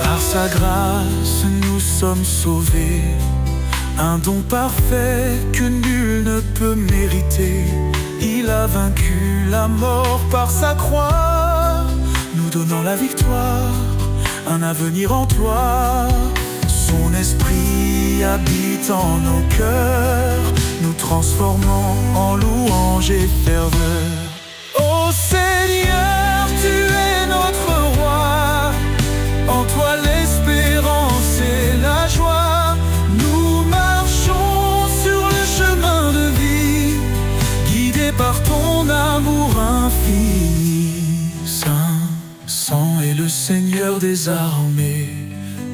Par sa grâce nous sommes sauvés, un don parfait que nul ne peut mériter. Il a vaincu la mort par sa croix, nous donnant la victoire, un avenir en toi. Son esprit habite en nos cœurs, nous transformant en louange et ferveur. Ô Seigneur, tu es notre roi. En toi l'espérance et la joie. Nous marchons sur le chemin de vie, guidés par ton amour infini. Saint est le Seigneur des armées.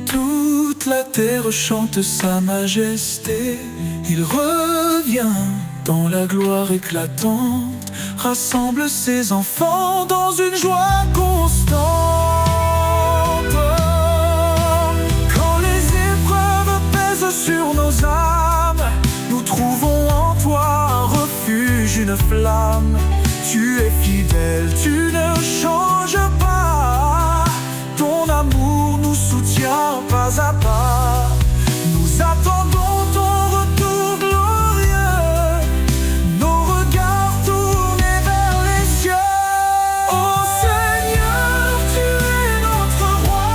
Toute la terre chante sa majesté. Il revient dans la gloire éclatante, rassemble ses enfants dans une joie constante. Quand les épreuves pèsent sur nos âmes, nous trouvons en toi un refuge, une flamme. Tu es fidèle, tu ne changes pas. Ton amour nous soutient pas à pas. Nous attendons ton retour glorieux, nos regards tournés vers les cieux. Ô Seigneur, tu es notre roi.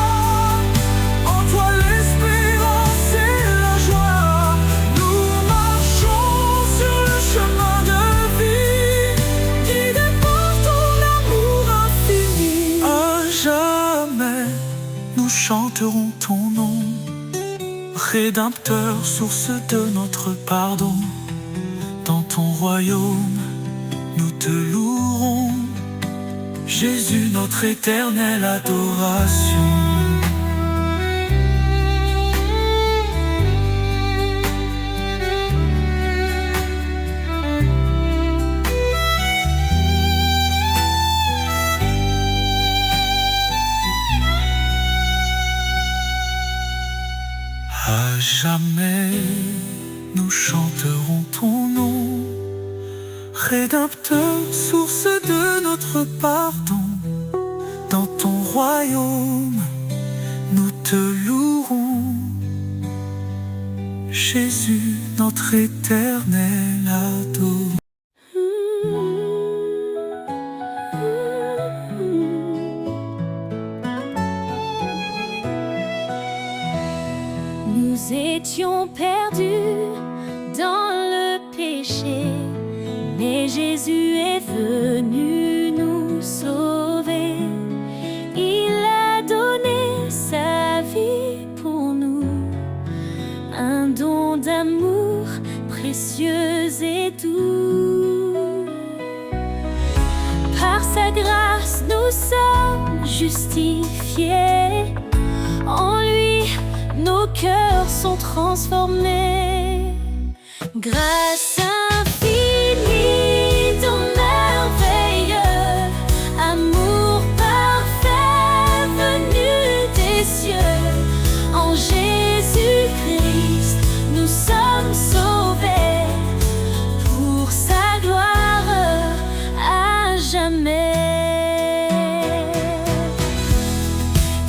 En toi l'espérance et la joie. Nous marchons sur le chemin de vie, guidés par ton amour infini. À jamais nous chanterons ton nom, Rédempteur, source de notre pardon. Dans ton royaume, nous te louerons, Jésus, notre éternelle adoration. À jamais, nous chanterons ton nom, Rédempteur, source de notre pardon. Dans ton royaume, nous te louerons, Jésus, notre éternel adoration. Nous étions perdus dans le péché, mais Jésus est venu nous sauver. Il a donné sa vie pour nous, un don d'amour précieux et doux. Par sa grâce nous sommes justifiés, en lui nos cœurs sont transformés. Grâce infinie, ton merveilleux amour parfait venu des cieux. En Jésus-Christ, nous sommes sauvés pour sa gloire à jamais.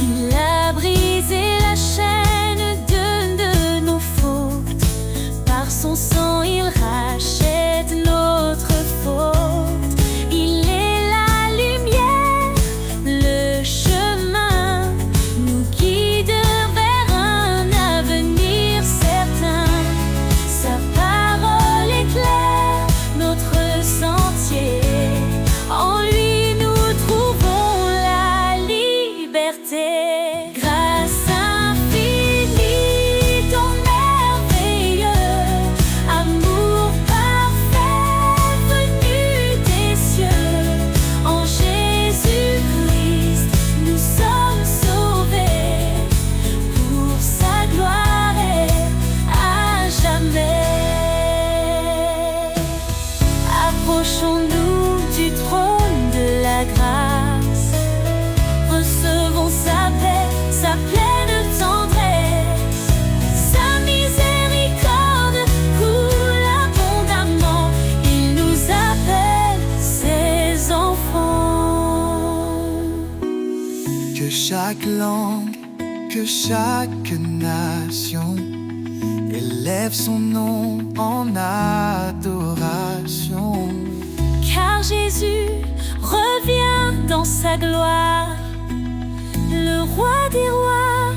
Il a brisé la chaîne de nos fautes. Par son sang, il Que chaque nation élève son nom en adoration. Car Jésus revient dans sa gloire, le roi des rois,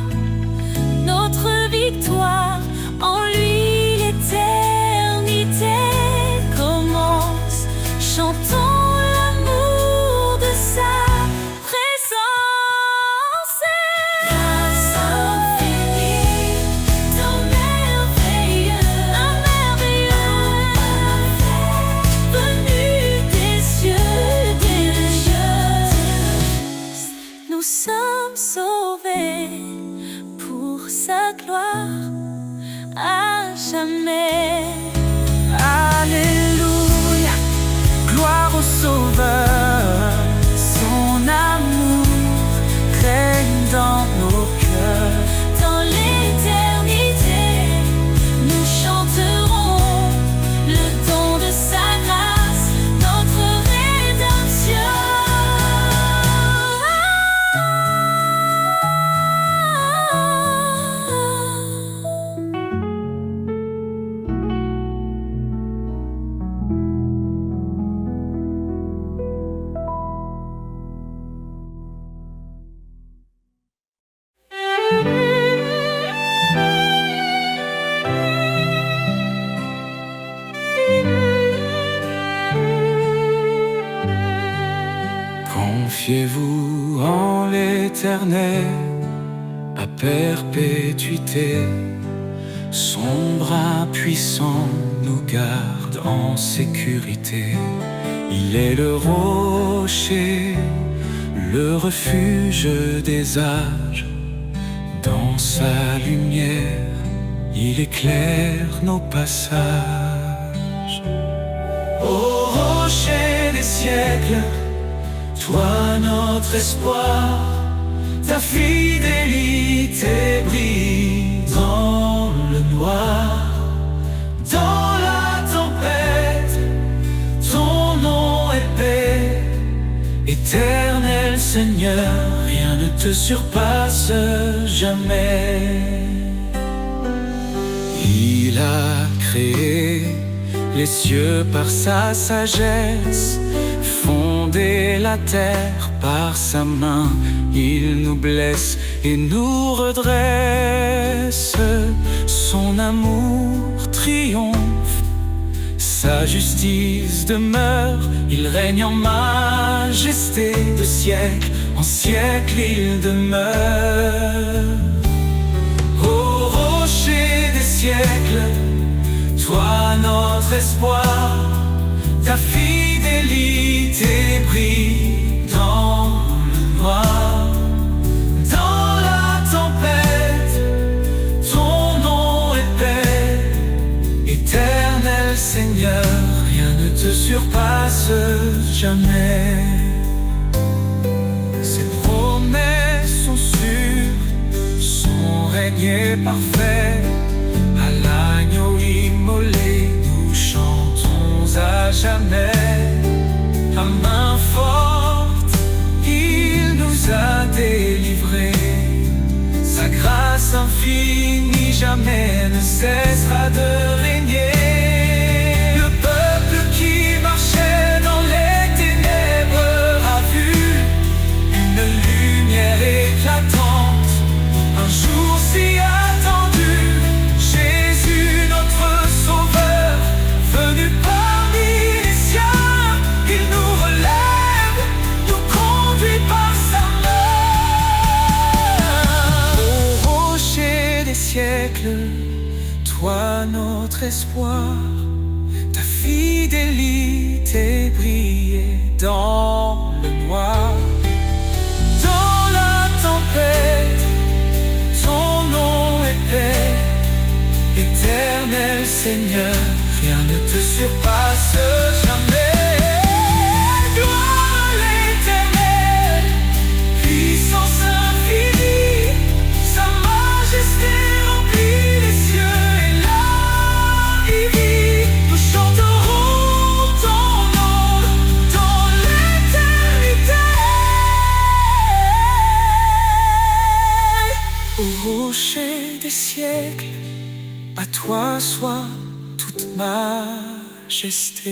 notre victoire. En lui l'éternité commence. Chantons l'amour de sa présence. Grâce infinie, ton merveilleux, un merveilleux, venu des cieux. Nous sommes sauvés pour sa gloire à jamais. Alléluia, gloire au Sauveur. Son amour règne dans nos cœurs. Dans l'éternité, nous chanterons le don de sa grâce, notre rédemption. Confiez-vous en l'Éternel à perpétuité. Son bras puissant nous garde en sécurité. Il est le rocher, le refuge des âges. Dans sa lumière, il éclaire nos passages. Ô rocher des siècles, toi notre espoir, ta fidélité brille dans le noir. Dans la tempête, ton nom est paix. Éternel Seigneur, rien ne te surpasse jamais. Il a créé les cieux par sa sagesse, fondé la terre par sa main. Il nous blesse et nous redresse. Son amour triomphe, sa justice demeure. Il règne en majesté, de siècle en siècle il demeure. Ô rocher des siècles, toi notre espoir, ta fidélité brille dans le noir. Dans la tempête, ton nom est paix. Éternel Seigneur, rien ne te surpasse jamais. Ses promesses sont sûres, son règne est parfait. À l'agneau immolé, nous chantons à jamais. À main forte, il nous a délivrés. Sa grâce infinie jamais ne cessera de régner. Le peuple qui marchait dans les ténèbres a vu une lumière éclatante, un jour si attendu. Jésus notre Sauveur, venu parmi les siens, il nous relève, nous conduit par sa main. Ô rocher des siècles, toi notre espoir, ta fidélité brillait dans le noir. Dans la tempête, ton nom est paix. Éternel Seigneur, rien ne te surpasse jamais. Gloire à l'Éternel, puissance infinie, sa majesté remplit les cieux et la vie. Nous chanterons ton nom dans l'éternité. Ô siècles. À toi soit toute majesté.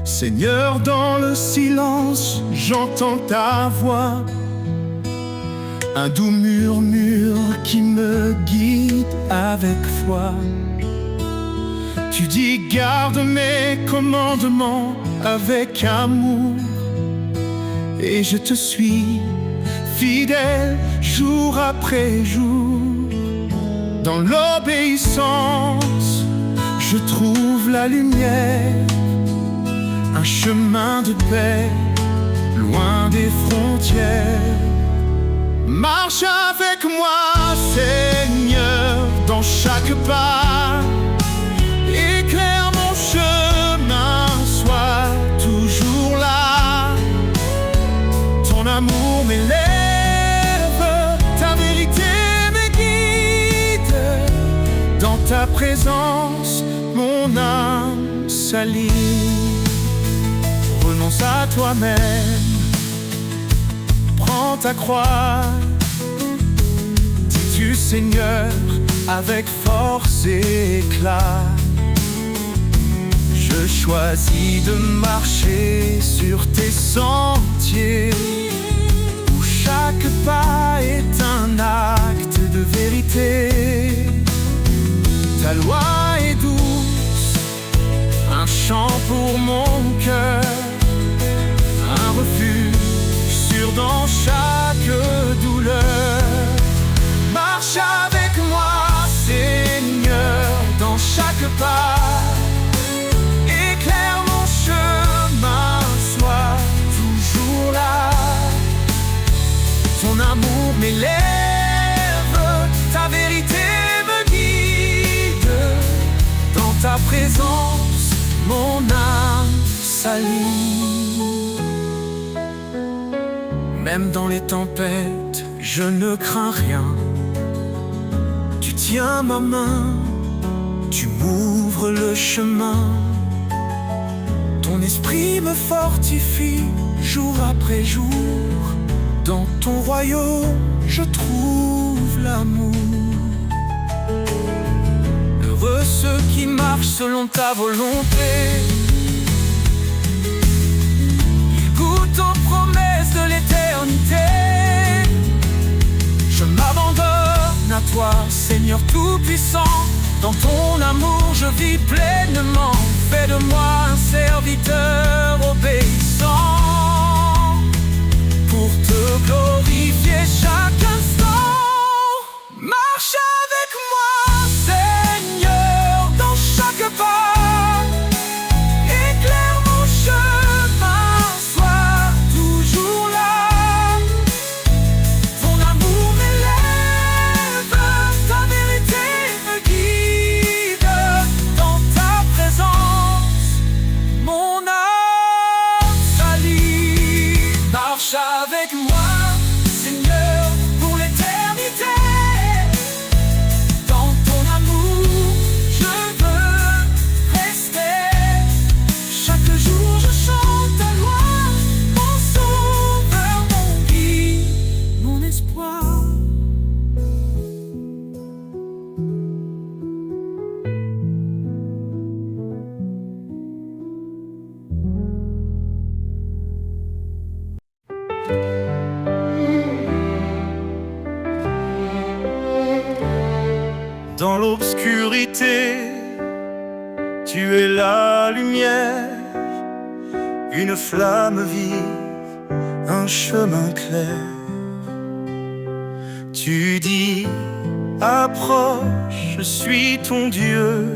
Seigneur, dans le silence, j'entends ta voix, un doux murmure qui me guide avec foi. Tu dis garde mes commandements avec amour, et je te suis fidèle jour après jour. Dans l'obéissance, je trouve la lumière, un chemin de paix, loin des frontières. Marche avec moi, Seigneur, dans chaque pas. Éclaire mon chemin, sois toujours là. Ton amour m'élève, ta vérité me guide. Dans ta présence, mon âme s'aligne. Renonce à toi-même, prends ta croix. Dis-tu Seigneur avec force et éclat. Je choisis de marcher sur tes sentiers, où chaque pas est un acte de vérité. Ta loi est douce, un chant pour mon cœur, un refuge sûr dans chaque douleur. Marche avec moi, Seigneur, dans chaque pas. Éclaire mon chemin, sois toujours là. Ton amour m'élève, ta vérité me guide. Dans ta présence, mon âme s'aligne. Même dans les tempêtes, je ne crains rien. Tu tiens ma main, tu m'ouvres le chemin. Ton esprit me fortifie jour après jour. Dans ton royaume, je trouve l'amour. Heureux ceux qui marchent selon ta volonté. Ils goûtent aux promesses de l'éternité. Je m'abandonne à toi, Seigneur Tout-Puissant. Dans ton amour, je vis pleinement. Fais de moi un serviteur obéissant, pour te glorifier chaque instant. Marche avec moi, Seigneur, dans chaque pas. Éclaire mon chemin, sois toujours là. Ton amour m'élève, ta vérité me guide. Dans ta présence, mon âme s'allie. Marche avec moi, Seigneur, pour l'éternité. Dans ton amour, je veux rester. Chaque jour, je chante ta loi, mon sauveur, mon guide, mon espoir. Dans l'obscurité, tu es la lumière, une flamme vive, un chemin clair. Tu dis, approche, je suis ton Dieu.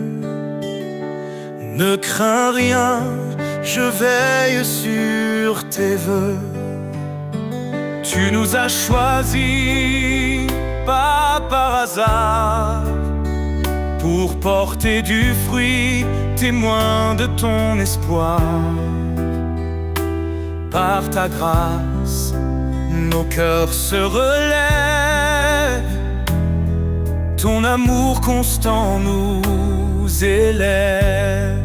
Ne crains rien, je veille sur tes vœux. Tu nous as choisis, pas par hasard, pour porter du fruit, témoin de ton espoir. Par ta grâce, nos cœurs se relèvent, ton amour constant nous élève.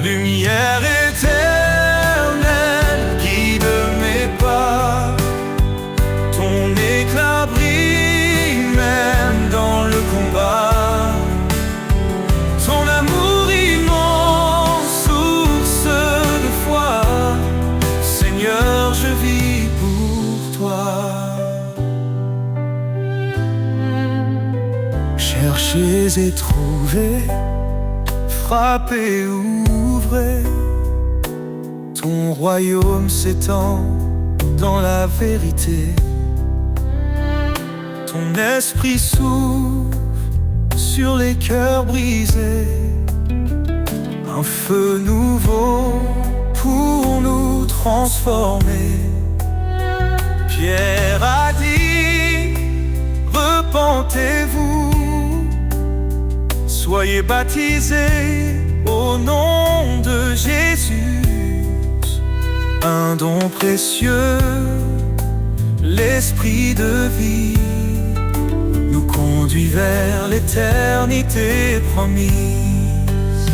Lumière éternelle, guide mes pas, ton éclat brille même dans le combat. Ton amour immense, source de foi, Seigneur, je vis pour toi. Cherchez et trouvez, frappez, ouvrez, ton royaume s'étend dans la vérité. Ton esprit s'ouvre sur les cœurs brisés, un feu nouveau pour nous transformer. Pierre a dit, repentez-vous, soyez baptisés au nom de Jésus. Un don précieux, l'esprit de vie, nous conduit vers l'éternité promise.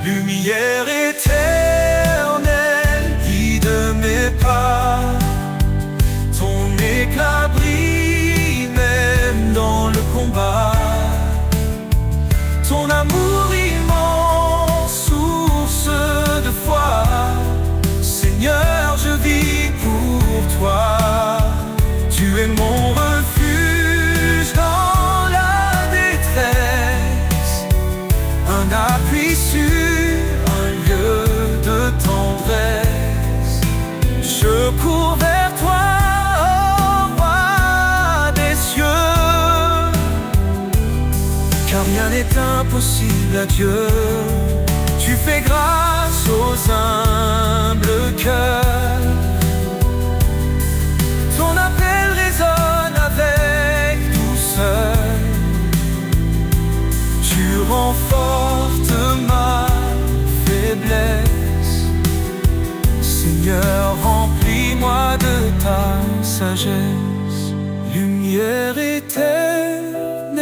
Lumière éternelle, guide mes pas, ton éclat brille même dans le combat. Ton amour immense, source de foi, Seigneur, je vis pour toi. Tu es mon refuge dans la détresse, un appui sûr, un lieu de tendresse. Je cours vers toi, ô roi des cieux, car rien n'est impossible à Dieu. Tu fais grâce aux humbles cœurs, ton appel résonne avec douceur. Tu renforces ma faiblesse, Seigneur, remplis-moi de ta sagesse. Lumière éternelle,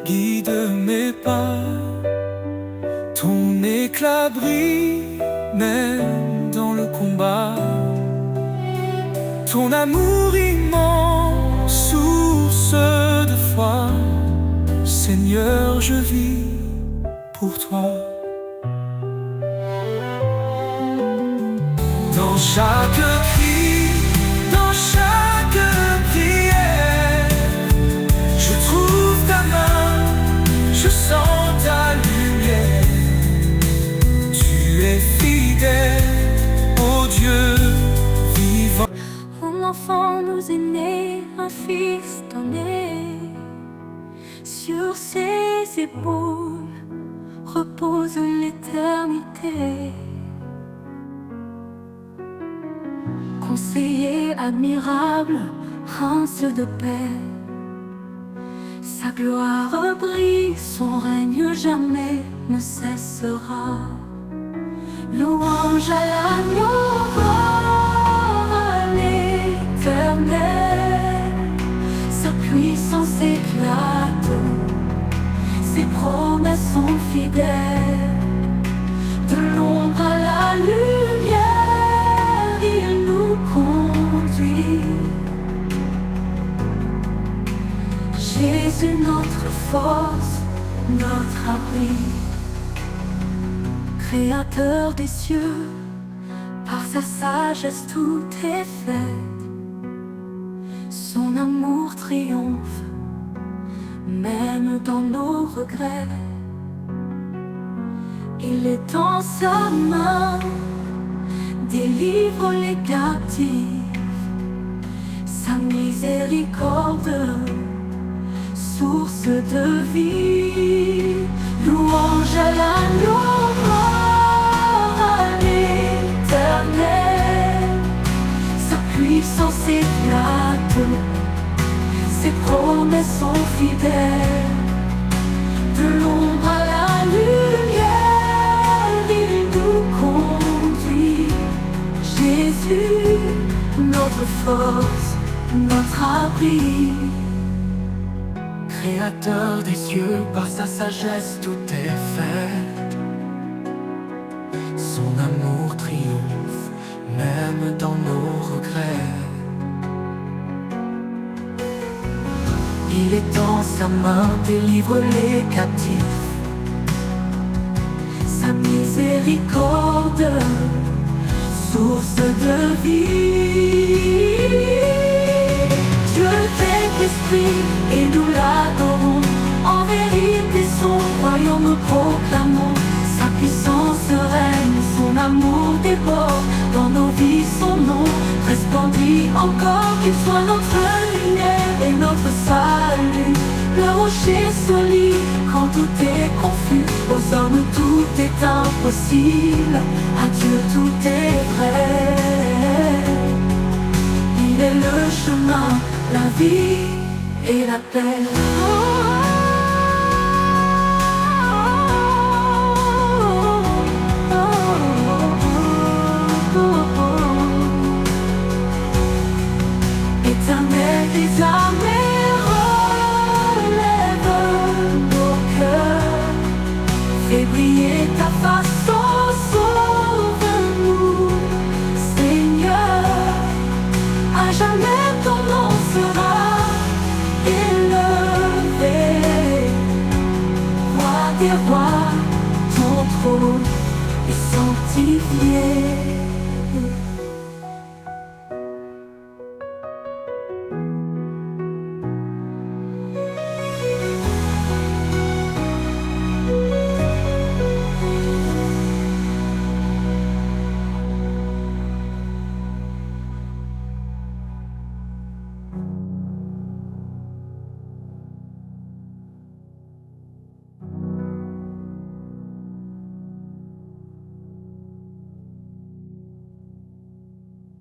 guide mes pas, ton éclat brille même dans le combat. Ton amour immense, source de foi, Seigneur, je vis pour toi. Dans chaque cri, dans chaque prière, je trouve ta main, je sens ta lumière. Tu es fidèle, ô Dieu vivant. Un enfant nous est né, un fils donné. Sur ses épaules repose l'éternité. Conseiller admirable, prince de paix, sa gloire brille, son règne jamais ne cessera. Louange à l'agneau, à l'Éternel, sa puissance éclate, ses promesses sont fidèles. De l'ombre à la lumière, il nous conduit. Jésus, notre force, notre abri, Créateur des cieux, par sa sagesse tout est fait. Son amour triomphe, même dans nos regrets. Il étend sa main, délivre les captifs. Sa miséricorde, source de vie. Louange à l'agneau, à l'Éternel, sa puissance éclate, ses promesses sont fidèles. De force, notre abri. Créateur des cieux, par sa sagesse tout est fait. Son amour triomphe, même dans nos regrets. Il étend sa main, délivre les captifs. Sa miséricorde, source de vie. Dieu est esprit et nous l'adorons. En vérité son royaume nous proclamons. Sa puissance règne, son amour déborde. Dans nos vies son nom resplendit encore. Qu'il soit notre lumière et notre salut. Le rocher solide quand tout est confus. Aux hommes tout est impossible, à Dieu tout est vrai. Il est le chemin, la vie et la paix. Éternel des armées, relève nos cœurs. Fais briller ta face, oh, sauve-nous, Seigneur. À jamais ton nom sera élevé. Roi des rois, ton trône est sanctifié.